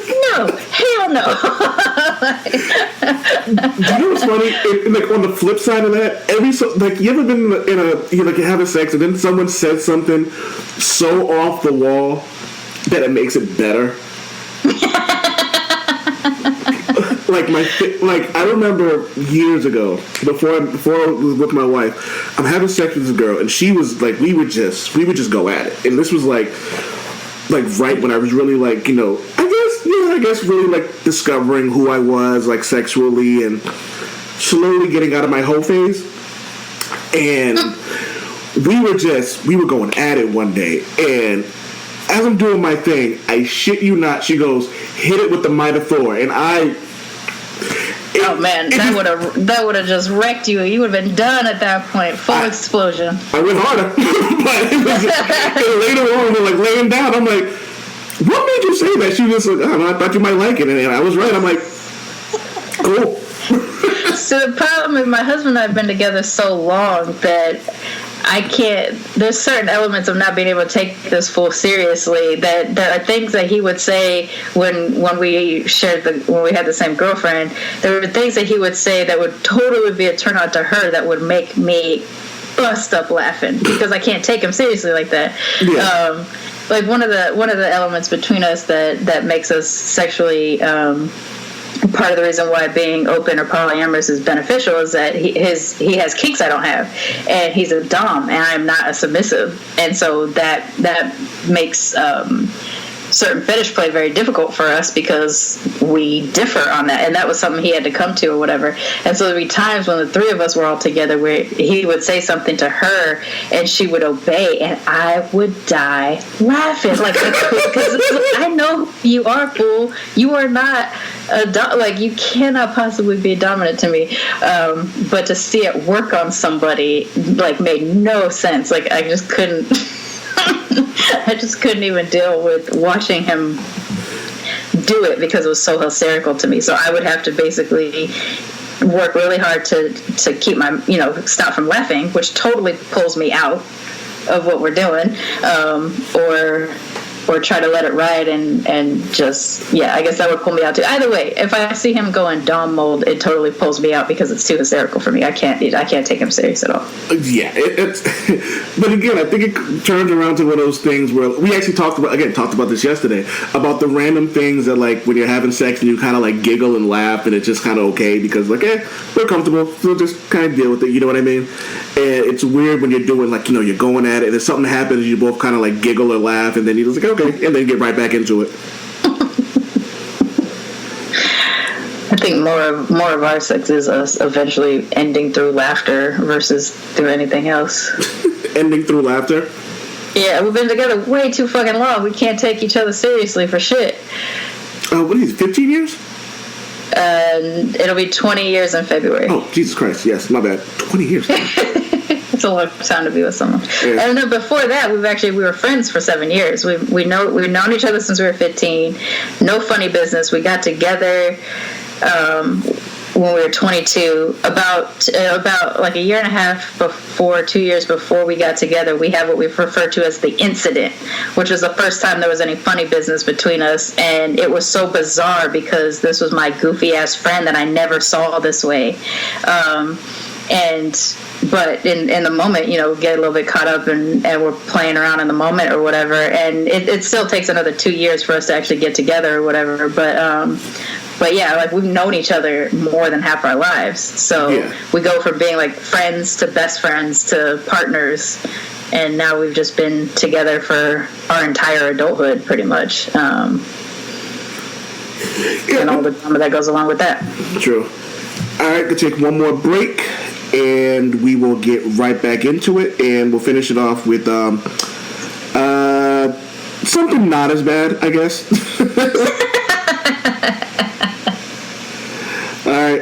you know what's funny? Like on the flip side of that, you ever been you're having sex and then someone says something so off the wall that it makes it better? I remember years ago, before I was with my wife, I'm having sex with this girl, and she was like, we would just go at it, and this was like right when I was really I guess really like discovering who I was like sexually and slowly getting out of my whole phase, and we were going at it one day, and as I'm doing my thing, I shit you not, she goes, "Hit it with the might of Thor," and oh man, that would have just wrecked you. You would have been done at that point. Full explosion. I went harder, but it was later on, we're laying down. I'm like, "What made you say that?" She was like, "I don't know, I thought you might like it," and I was right. I'm like, "Cool." So the problem is, my husband and I have been together so long that I can't. There's certain elements of not being able to take this full seriously. That there are things that he would say when we had the same girlfriend. There were things that he would say that would totally be a turn on to her that would make me bust up laughing because I can't take him seriously like that. Yeah. Like one of the elements between us that makes us sexually. Part of the reason why being open or polyamorous is beneficial is that he has kinks I don't have, and he's a dom and I'm not a submissive, and so that makes certain fetish play very difficult for us because we differ on that, and that was something he had to come to or whatever. And so there'd be times when the three of us were all together where he would say something to her and she would obey, and I would die laughing because I know who you are, fool. You are not you cannot possibly be dominant to me, but to see it work on somebody made no sense. I just couldn't I just couldn't even deal with watching him do it because it was so hysterical to me. So I would have to basically work really hard to keep my, stop from laughing, which totally pulls me out of what we're doing, or try to let it ride and just, I guess that would pull me out too. Either way, if I see him go in dom mold, it totally pulls me out because it's too hysterical for me. I can't take him serious at all. Yeah, it's but again, I think it turns around to one of those things where we actually talked about this yesterday, about the random things that when you're having sex and you kind of giggle and laugh and it's just kind of okay because we're comfortable, so just kind of deal with it, you know what I mean? And it's weird when you're doing you're going at it and if something happens you both kind of giggle or laugh and then you're just okay, and then get right back into it. I think more of our sex is us eventually ending through laughter versus through anything else. Ending through laughter? Yeah, we've been together way too fucking long. We can't take each other seriously for shit. What is it, 15 years? It'll be 20 years in February. Oh, Jesus Christ, yes, my bad. 20 years. It's a long time to be with someone. Yeah. And then before that, we were friends for 7 years. We've known each other since we were 15. No funny business. We got together. when we were 22, about like a year and a half before, 2 years before we got together, we had what we refer to as the incident, which was the first time there was any funny business between us. And it was so bizarre because this was my goofy ass friend that I never saw this way. But in the moment, you know, get a little bit caught up and we're playing around in the moment or whatever. And it still takes another 2 years for us to actually get together or whatever. But yeah, like we've known each other more than half our lives. So we go from being like friends to best friends to partners. And now we've just been together for our entire adulthood pretty much. And all the drama that goes along with that. True. All right, we'll take one more break. And we will get right back into it, and we'll finish it off with something not as bad, I guess. All right.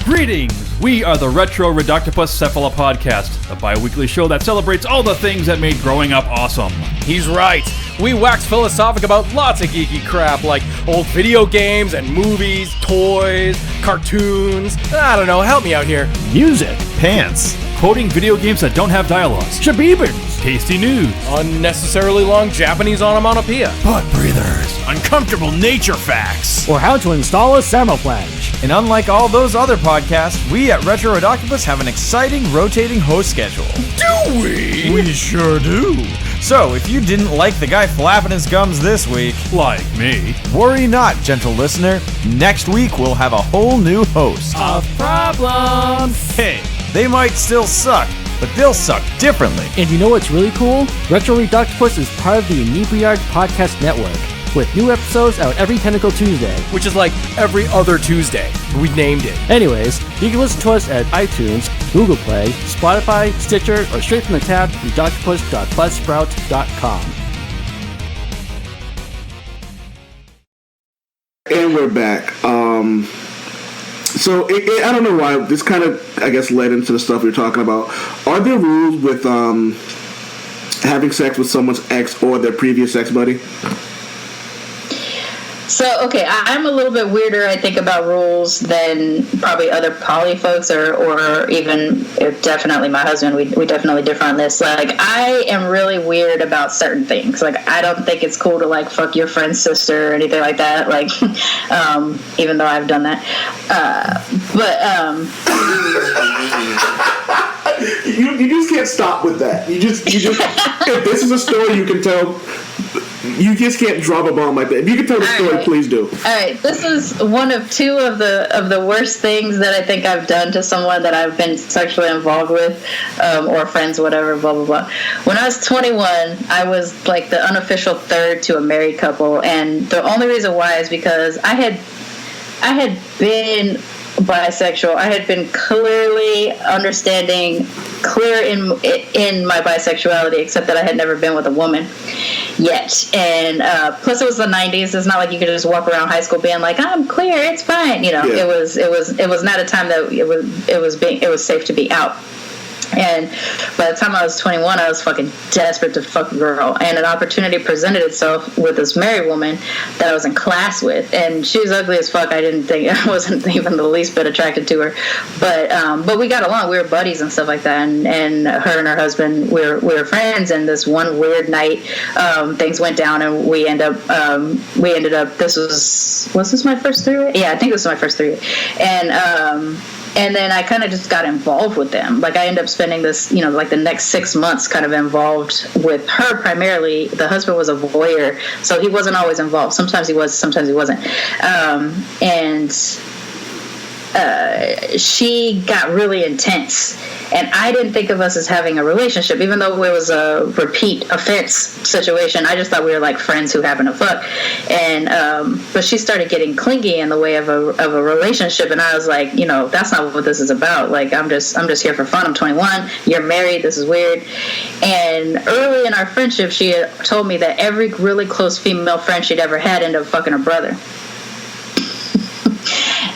Greetings! We are the Retro Reductopus Cephala Podcast, a bi-weekly show that celebrates all the things that made growing up awesome. He's right. We wax philosophic about lots of geeky crap like old video games and movies, toys, cartoons. I don't know, help me out here. Music, pants, quoting video games that don't have dialogues, shabibans, tasty news, unnecessarily long Japanese onomatopoeia, butt breathers, uncomfortable nature facts, or how to install a thermoflange. And unlike all those other podcasts, we at Retro Reductopus have an exciting rotating host schedule. Do we? We sure do. So, if you didn't like the guy flapping his gums this week, like me, worry not, gentle listener. Next week we'll have a whole new host. Of problems. Hey, they might still suck, but they'll suck differently. And you know what's really cool? Retro Reductopus is part of the Inebriard Podcast Network, with new episodes out every Tentacle Tuesday. Which is like every other Tuesday. We named it. Anyways, you can listen to us at iTunes, Google Play, Spotify, Stitcher, or straight from the tab, reductopus.buzzsprout.com. And we're back. So I don't know why this kind of, I guess, led into the stuff we were talking about. Are there rules with having sex with someone's ex or their previous ex buddy? So, okay, I'm a little bit weirder, I think, about rules than probably other poly folks or even definitely my husband. We definitely differ on this. Like, I am really weird about certain things. Like, I don't think it's cool to, like, fuck your friend's sister or anything like that. Like, even though I've done that. You just can't stop with that. You just if this is a story you can tell, you just can't drop a bomb like that. If you can tell the story, please do. All right, this is one of two of the worst things that I think I've done to someone that I've been sexually involved with, or friends, whatever, blah, blah, blah. When I was 21, I was like the unofficial third to a married couple, and the only reason why is because I had been bisexual. I had been clearly understanding, clear in my bisexuality, except that I had never been with a woman yet. And plus, it was the 90s. It's not like you could just walk around high school being like, "I'm clear, it's fine." You know, it was not a time that it was safe to be out. And by the time I was 21, I was fucking desperate to fuck a girl. And an opportunity presented itself with this married woman that I was in class with. And she was ugly as fuck. I wasn't even the least bit attracted to her. But we got along. We were buddies and stuff like that. And her and her husband, we were friends. And this one weird night, things went down, and we ended up, was this my first three-way? Yeah, I think this was my first three-way. And then I kind of just got involved with them. Like, I ended up spending this, like the next 6 months kind of involved with her primarily. The husband was a voyeur, so he wasn't always involved. Sometimes he was, sometimes he wasn't. She got really intense. And I didn't think of us as having a relationship, even though it was a repeat offense situation. I just thought we were like friends who happen to fuck. And but she started getting clingy in the way of a relationship, and I was like, that's not what this is about. Like, I'm just here for fun. I'm 21. You're married. This is weird. And early in our friendship, she had told me that every really close female friend she'd ever had ended up fucking her brother.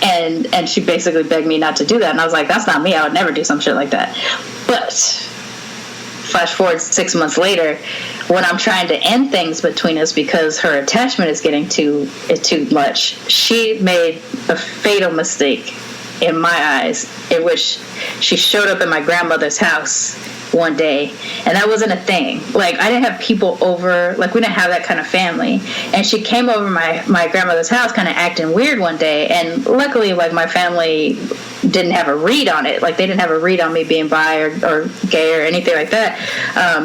And she basically begged me not to do that. And I was like, that's not me. I would never do some shit like that. But flash forward 6 months later, when I'm trying to end things between us because her attachment is getting too much, she made a fatal mistake in my eyes, in which she showed up at my grandmother's house one day, and that wasn't a thing. Like, I didn't have people over, like, we didn't have that kind of family, and she came over my grandmother's house kind of acting weird one day, and luckily, like, my family didn't have a read on it. Like, they didn't have a read on me being bi or gay or anything like that.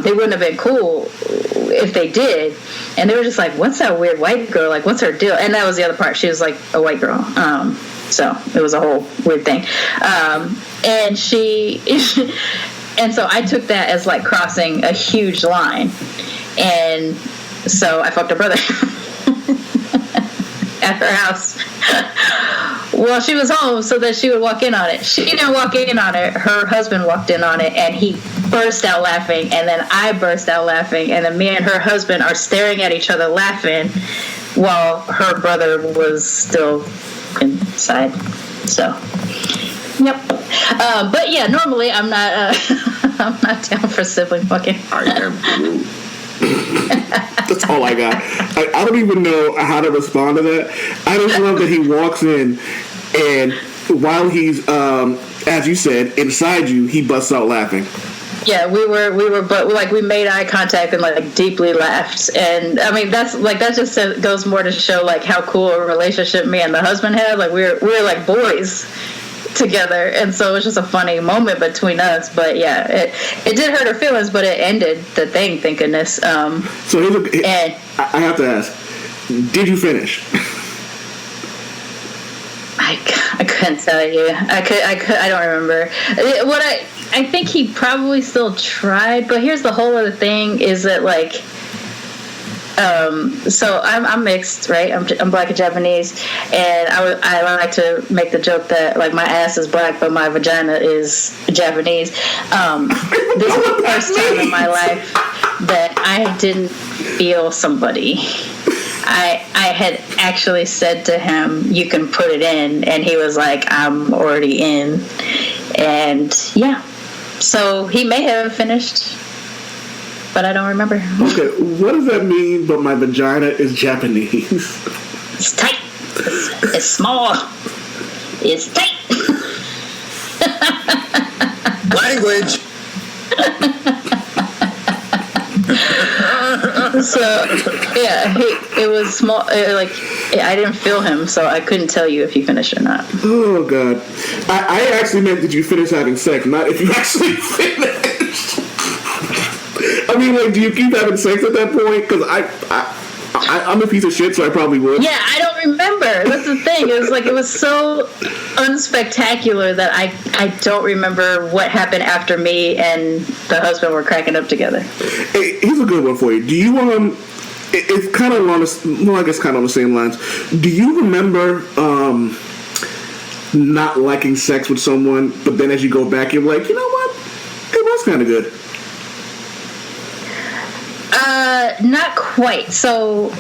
They wouldn't have been cool if they did, and they were just like, what's that weird white girl, like, what's her deal? And that was the other part. She was like a white girl, so it was a whole weird thing. And she and so I took that as like crossing a huge line, and so I fucked her brother at her house while she was home, so that she would walk in on it. She didn't walk in on it. Her husband walked in on it, and he burst out laughing, and then I burst out laughing, and then me and her husband are staring at each other laughing while her brother was still inside. So, yep. But yeah, normally I'm not. I'm not down for sibling fucking. I am. That's all I got. I don't even know how to respond to that. I just love that he walks in, and while he's, as you said, inside you, he busts out laughing. Yeah, we were, but like we made eye contact and like deeply laughed, and I mean that just goes more to show like how cool a relationship me and the husband had. Like we were like boys together, and so it was just a funny moment between us. But yeah, it did hurt her feelings, but it ended the thing, thank goodness. So I have to ask, did you finish? I couldn't tell you. I don't remember. I think he probably still tried, but here's the whole other thing is that like, so I'm mixed, right? I'm black and Japanese, and I like to make the joke that like my ass is black, but my vagina is Japanese. This is the first time in my life that I didn't feel somebody. I had actually said to him, "You can put it in," and he was like, "I'm already in," and yeah. So he may have finished, but I don't remember. Okay, what does that mean? But my vagina is Japanese. It's tight. It's small. It's tight. Language. So yeah, it was small. I didn't feel him, so I couldn't tell you if you finished or not. Oh god, I actually meant did you finish having sex, not if you actually finished. I mean, like, do you keep having sex at that point? Because I'm a piece of shit, so I probably would. Yeah, I don't remember. That's the thing. It was like it was so unspectacular that I don't remember what happened after me and the husband were cracking up together. Hey, here's a good one for you. Do you it's kind of I guess kind of on the same lines. Do you remember not liking sex with someone, but then as you go back, you're like, you know what? It was kind of good. Not quite. So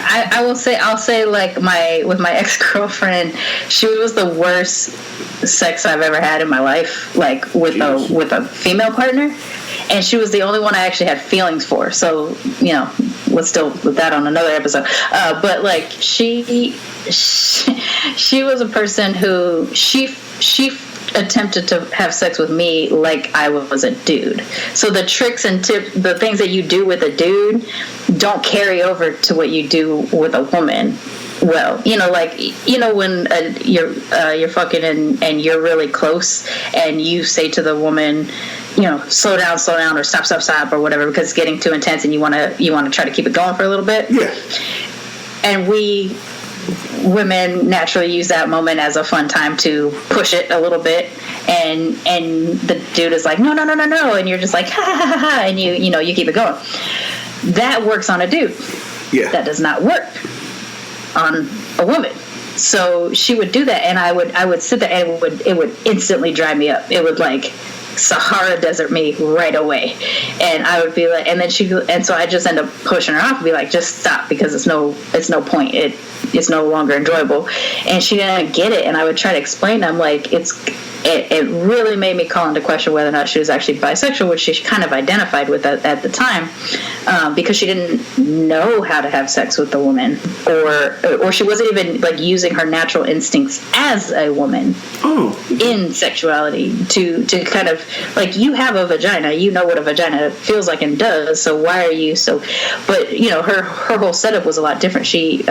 I'll say like with my ex-girlfriend, she was the worst sex I've ever had in my life, like with a female partner, and she was the only one I actually had feelings for. So, you know, let's deal with that on another episode. But like she was a person who she attempted to have sex with me like I was a dude. So the tricks and the things that you do with a dude don't carry over to what you do with a woman. Well, you know, like, you know, when you're fucking and you're really close and you say to the woman, you know, slow down, or stop, or whatever, because it's getting too intense and you want to try to keep it going for a little bit. Yeah. And women naturally use that moment as a fun time to push it a little bit, and the dude is like, no, and you're just like, ha ha ha ha, and you keep it going. That works on a dude. Yeah. That does not work on a woman. So she would do that, and I would sit there, and it would instantly dry me up. It would like Sahara Desert me right away, and I would be like, and so I just end up pushing her off and be like, just stop, because it's no point. it's no longer enjoyable. And she didn't get it, and I would try to explain to him, like, it really made me call into question whether or not she was actually bisexual, which she kind of identified with at the time, because she didn't know how to have sex with a woman, or she wasn't even like using her natural instincts as a woman in sexuality to kind of, like, you have a vagina, you know what a vagina feels like and does, so why are you so? But her whole setup was a lot different. She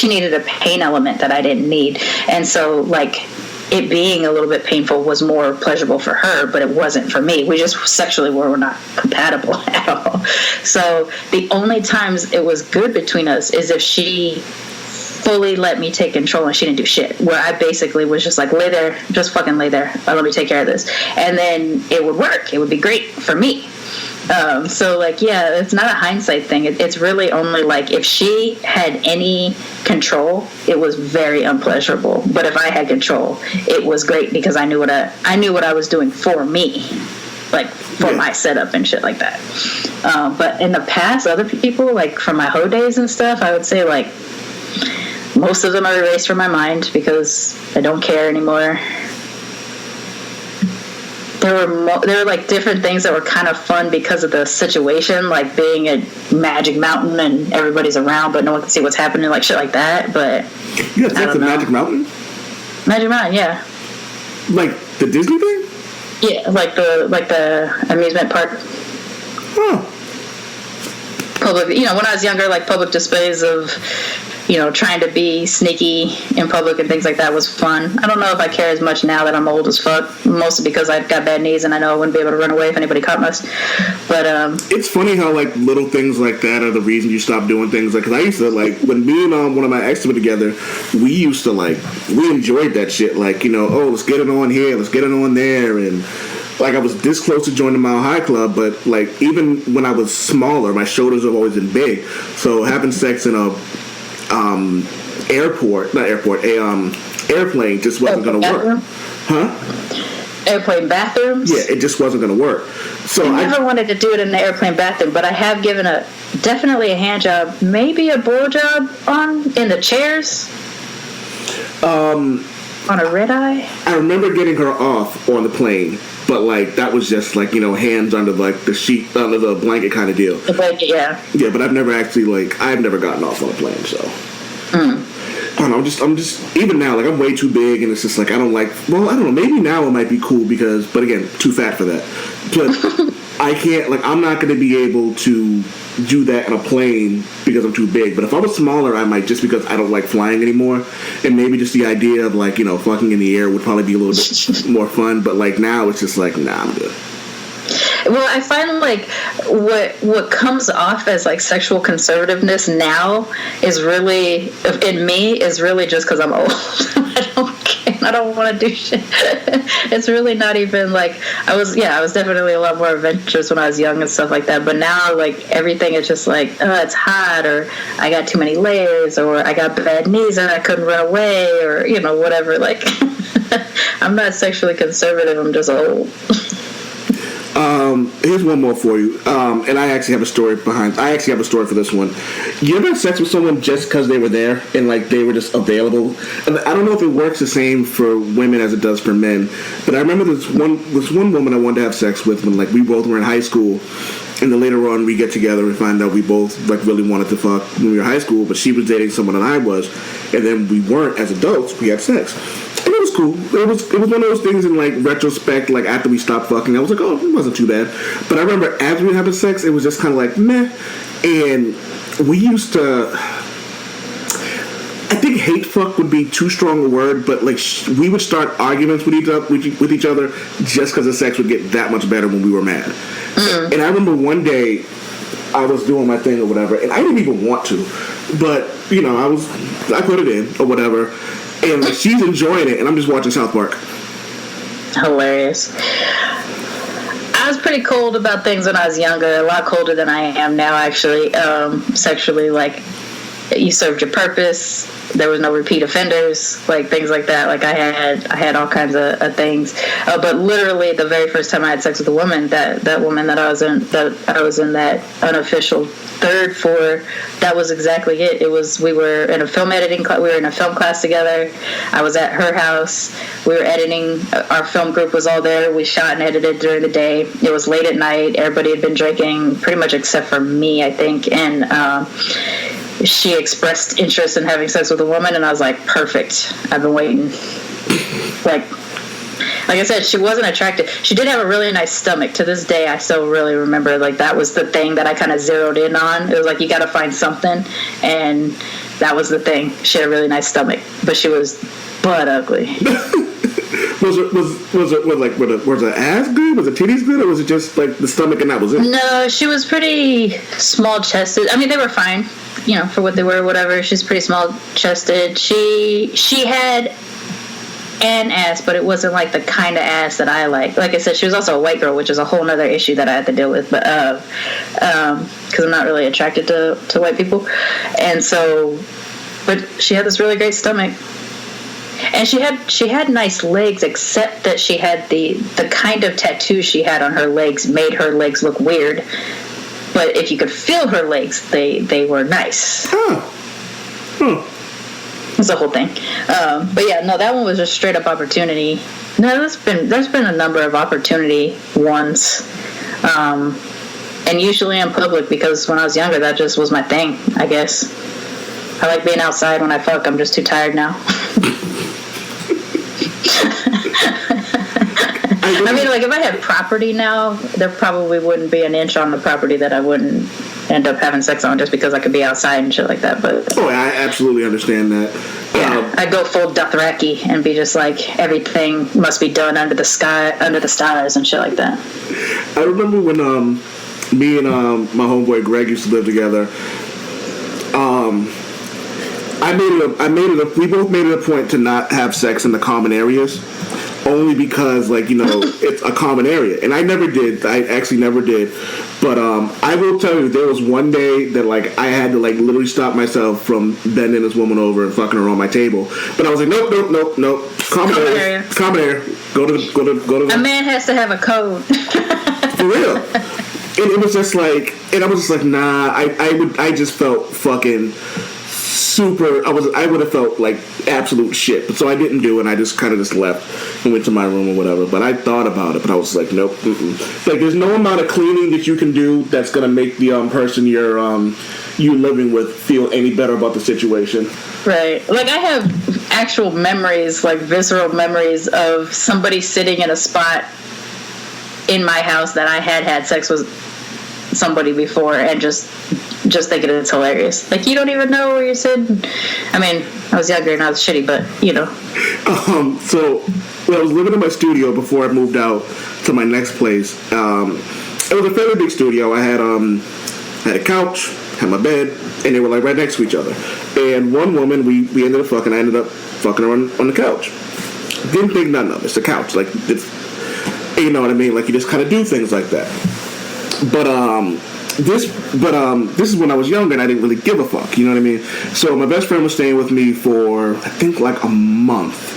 needed a pain element that I didn't need, and so like, it being a little bit painful was more pleasurable for her, but it wasn't for me. We just sexually were not compatible at all. So the only times it was good between us is if she fully let me take control and she didn't do shit, where I basically was just like, lay there, just fucking lay there, let me take care of this. And then it would work. It would be great for me. So like, yeah, it's not a hindsight thing. It's really only like, if she had any control, it was very unpleasurable. But if I had control, it was great because I knew what I was doing for me, like for my setup and shit like that. But in the past, other people, like from my hoe days and stuff, I would say like most of them are erased from my mind because I don't care anymore. There were like different things that were kind of fun because of the situation, like being at Magic Mountain and everybody's around, but no one can see what's happening, like shit like that. But you had sex at Magic Mountain? Magic Mountain, yeah. Like the Disney thing? Yeah, like the amusement park. Huh. Public, when I was younger, like public displays of, trying to be sneaky in public and things like that was fun. I don't know if I care as much now that I'm old as fuck, mostly because I've got bad knees and I know I wouldn't be able to run away if anybody caught us. But it's funny how like little things like that are the reason you stop doing things. Like, cause I used to like when me and one of my exes were together, we used to we enjoyed that shit. Like, let's get it on here, let's get it on there, and like I was this close to joining the Mile High Club, but like even when I was smaller, my shoulders have always been big. So having sex in a airplane just wasn't going to work. Huh? Airplane bathrooms? Yeah, it just wasn't going to work. So I never wanted to do it in the airplane bathroom, but I have given definitely a hand job, maybe a blow job in the chairs. On a red eye? I remember getting her off on the plane, but like that was just like, hands under like the sheet, under the blanket kind of deal. The blanket, yeah. Yeah, but I've never actually I've never gotten off on a plane, so. I don't know, I'm just even now, like I'm way too big and it's just like I don't know, maybe now it might be cool because, but again, too fat for that. But I can't, I'm not going to be able to do that on a plane because I'm too big. But if I was smaller, I might, just because I don't like flying anymore. And maybe just the idea of fucking in the air would probably be a little bit more fun. But now it's just nah, I'm good. Well, I find what comes off as sexual conservativeness now is really, in me, is really just because I'm old. I don't care. I don't want to do shit. It's really not even I was definitely a lot more adventurous when I was young and stuff like that. But now everything is just it's hot, or I got too many layers, or I got bad knees and I couldn't run away, or whatever. I'm not sexually conservative. I'm just old. Here's one more for you. And I actually have a story for this one. You ever had sex with someone just because they were there and they were just available? And I don't know if it works the same for women as it does for men, but I remember this one woman I wanted to have sex with when we both were in high school. And then later on we get together and find out we both really wanted to fuck when we were in high school, but she was dating someone and I was, and then we weren't as adults. We had sex. And it was cool. It was one of those things in retrospect, after we stopped fucking, I was oh, it wasn't too bad. But I remember as we were having sex, it was just kind of meh. And we used to, I think hate fuck would be too strong a word, but we would start arguments with each other just because the sex would get that much better when we were mad. Mm-hmm. And I remember one day I was doing my thing or whatever, and I didn't even want to, but I put it in or whatever. And she's enjoying it, and I'm just watching South Park. Hilarious. I was pretty cold about things when I was younger, a lot colder than I am now, actually, sexually. you served your purpose. There was no repeat offenders, like things like that. Like I had all kinds of things. But literally, the very first time I had sex with a woman, that woman that I was in that unofficial third for, that was exactly it. We were in a film editing class. We were in a film class together. I was at her house. We were editing. Our film group was all there. We shot and edited during the day. It was late at night. Everybody had been drinking, pretty much except for me, I think. And she expressed interest in having sex with a woman, and I was like, perfect. I've been waiting. Like I said, she wasn't attractive. She did have a really nice stomach. To this day, I still really remember, like, that was the thing that I kind of zeroed in on. It was like, you got to find something, and that was the thing. She had a really nice stomach, but she was butt ugly. Was the ass good? Was the titties good, or was it just like the stomach and that was it? No, she was pretty small chested. I mean, they were fine, for what they were, whatever. She's pretty small chested. She had an ass, but it wasn't like the kind of ass that I like. Like I said, she was also a white girl, which is a whole other issue that I had to deal with. But because I'm not really attracted to white people, and so, but she had this really great stomach. And she had nice legs, except that she had the kind of tattoo she had on her legs made her legs look weird. But if you could feel her legs, they were nice. It's the whole thing. But yeah, no, that one was just straight up opportunity. No, there's been a number of opportunity ones. And usually in public, because when I was younger, that just was my thing, I guess. I like being outside when I fuck. I'm just too tired now. I mean, like, if I had property now, there probably wouldn't be an inch on the property that I wouldn't end up having sex on, just because I could be outside and shit like that. But I absolutely understand that. Yeah, I'd go full Dothraki and be just like, everything must be done under the sky, under the stars and shit like that. I remember when me and my homeboy Greg used to live together. We both made it a point to not have sex in the common areas, only because, like, it's a common area. And I never did. I actually never did. But I will tell you, there was one day that, like, I had to, like, literally stop myself from bending this woman over and fucking her on my table. But I was like, nope. Common area. Common area. Go to the. A man has to have a code. For real. And it was just like, and I was just like, nah. I just felt fucking super. I would have felt like absolute shit. But so I didn't do it. And I just kind of just left and went to my room or whatever. But I thought about it. But I was like, nope. Like, there's no amount of cleaning that you can do that's gonna make the person you living with feel any better about the situation. Right. Like, I have actual memories, like visceral memories of somebody sitting in a spot in my house that I had sex with somebody before, and just thinking it's hilarious. Like, you don't even know where you're sitting. I mean, I was younger and I was shitty, but So when I was living in my studio before I moved out to my next place, it was a fairly big studio. I had a couch, had my bed, and they were like right next to each other. And one woman, we ended up fucking. I ended up fucking her on the couch. Didn't think nothing of it. It's a couch, like, it's, you know what I mean? Like, you just kind of do things like that. But this is when I was younger and I didn't really give a fuck. You know what I mean? So my best friend was staying with me for, I think, like a month.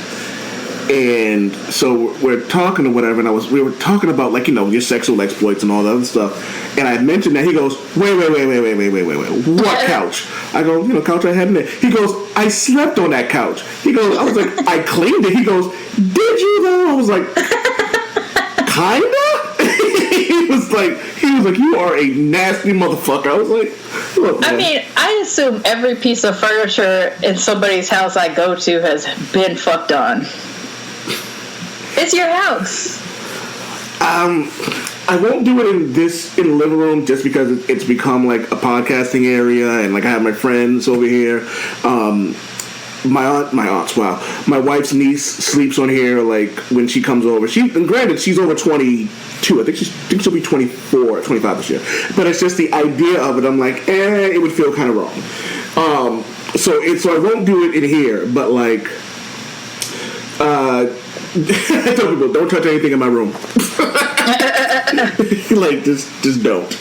And so we're talking or whatever, and we were talking about, like, your sexual exploits and all that other stuff. And I mentioned that. He goes, wait, what couch? I go, couch I had in there. He goes, I slept on that couch. He goes, I was like, I cleaned it. He goes, did you though? I was like, kinda? He was like, you are a nasty motherfucker. I was like, look, man. I mean, I assume every piece of furniture in somebody's house I go to has been fucked on. It's your house. I won't do it in the living room just because it's become like a podcasting area, and like I have my friends over here. My wife's niece sleeps on here, like, when she comes over. Granted, she's over 22. I think she'll be 24, 25 this year. But it's just the idea of it. I'm like, it would feel kind of wrong. So I won't do it in here. But, like, I tell people, don't touch anything in my room. Like, just don't.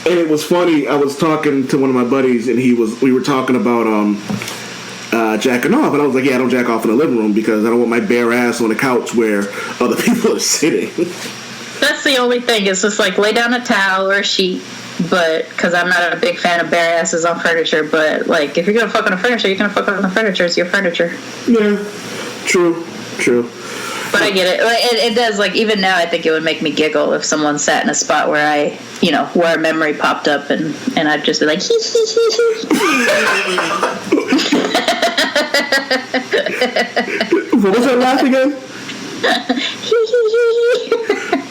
And it was funny. I was talking to one of my buddies, and we were talking about jacking off, and I was like, "Yeah, I don't jack off in the living room because I don't want my bare ass on the couch where other people are sitting." That's the only thing. It's just like lay down a towel or a sheet. But because I'm not a big fan of bare asses on furniture, but like if you're gonna fuck on the furniture, you're gonna fuck on the furniture. It's your furniture. Yeah, true. But I get it. It does. Like even now, I think it would make me giggle if someone sat in a spot where where a memory popped up, and I'd just be like, hee hee hee hee. What was that laugh again?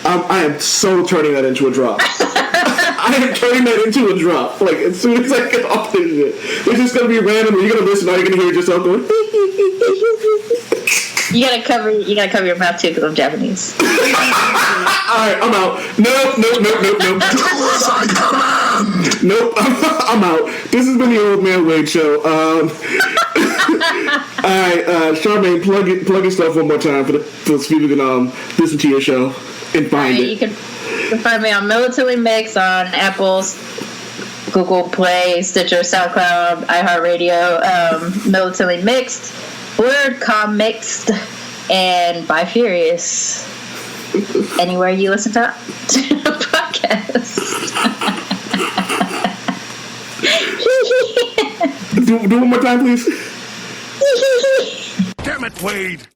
I am so turning that into a drop. I am turning that into a drop. Like as soon as I get off this shit, it's just gonna be random. And you're gonna listen. Now you're gonna hear yourself going. You gotta cover your mouth too because I'm Japanese. All right, I'm out. Nope. Nope, I'm out. This has been the Old Man Wade Show. All right, Charmaine, plug your stuff one more time for the people who can listen to your show and find it. You can find me on Militantly Mixed on Apple, Google Play, Stitcher, SoundCloud, iHeartRadio, Militantly Mixed, BLERDcoMIXed, and Bifurious. Anywhere you listen to podcasts. Do one more time, please. Damn it, Wade.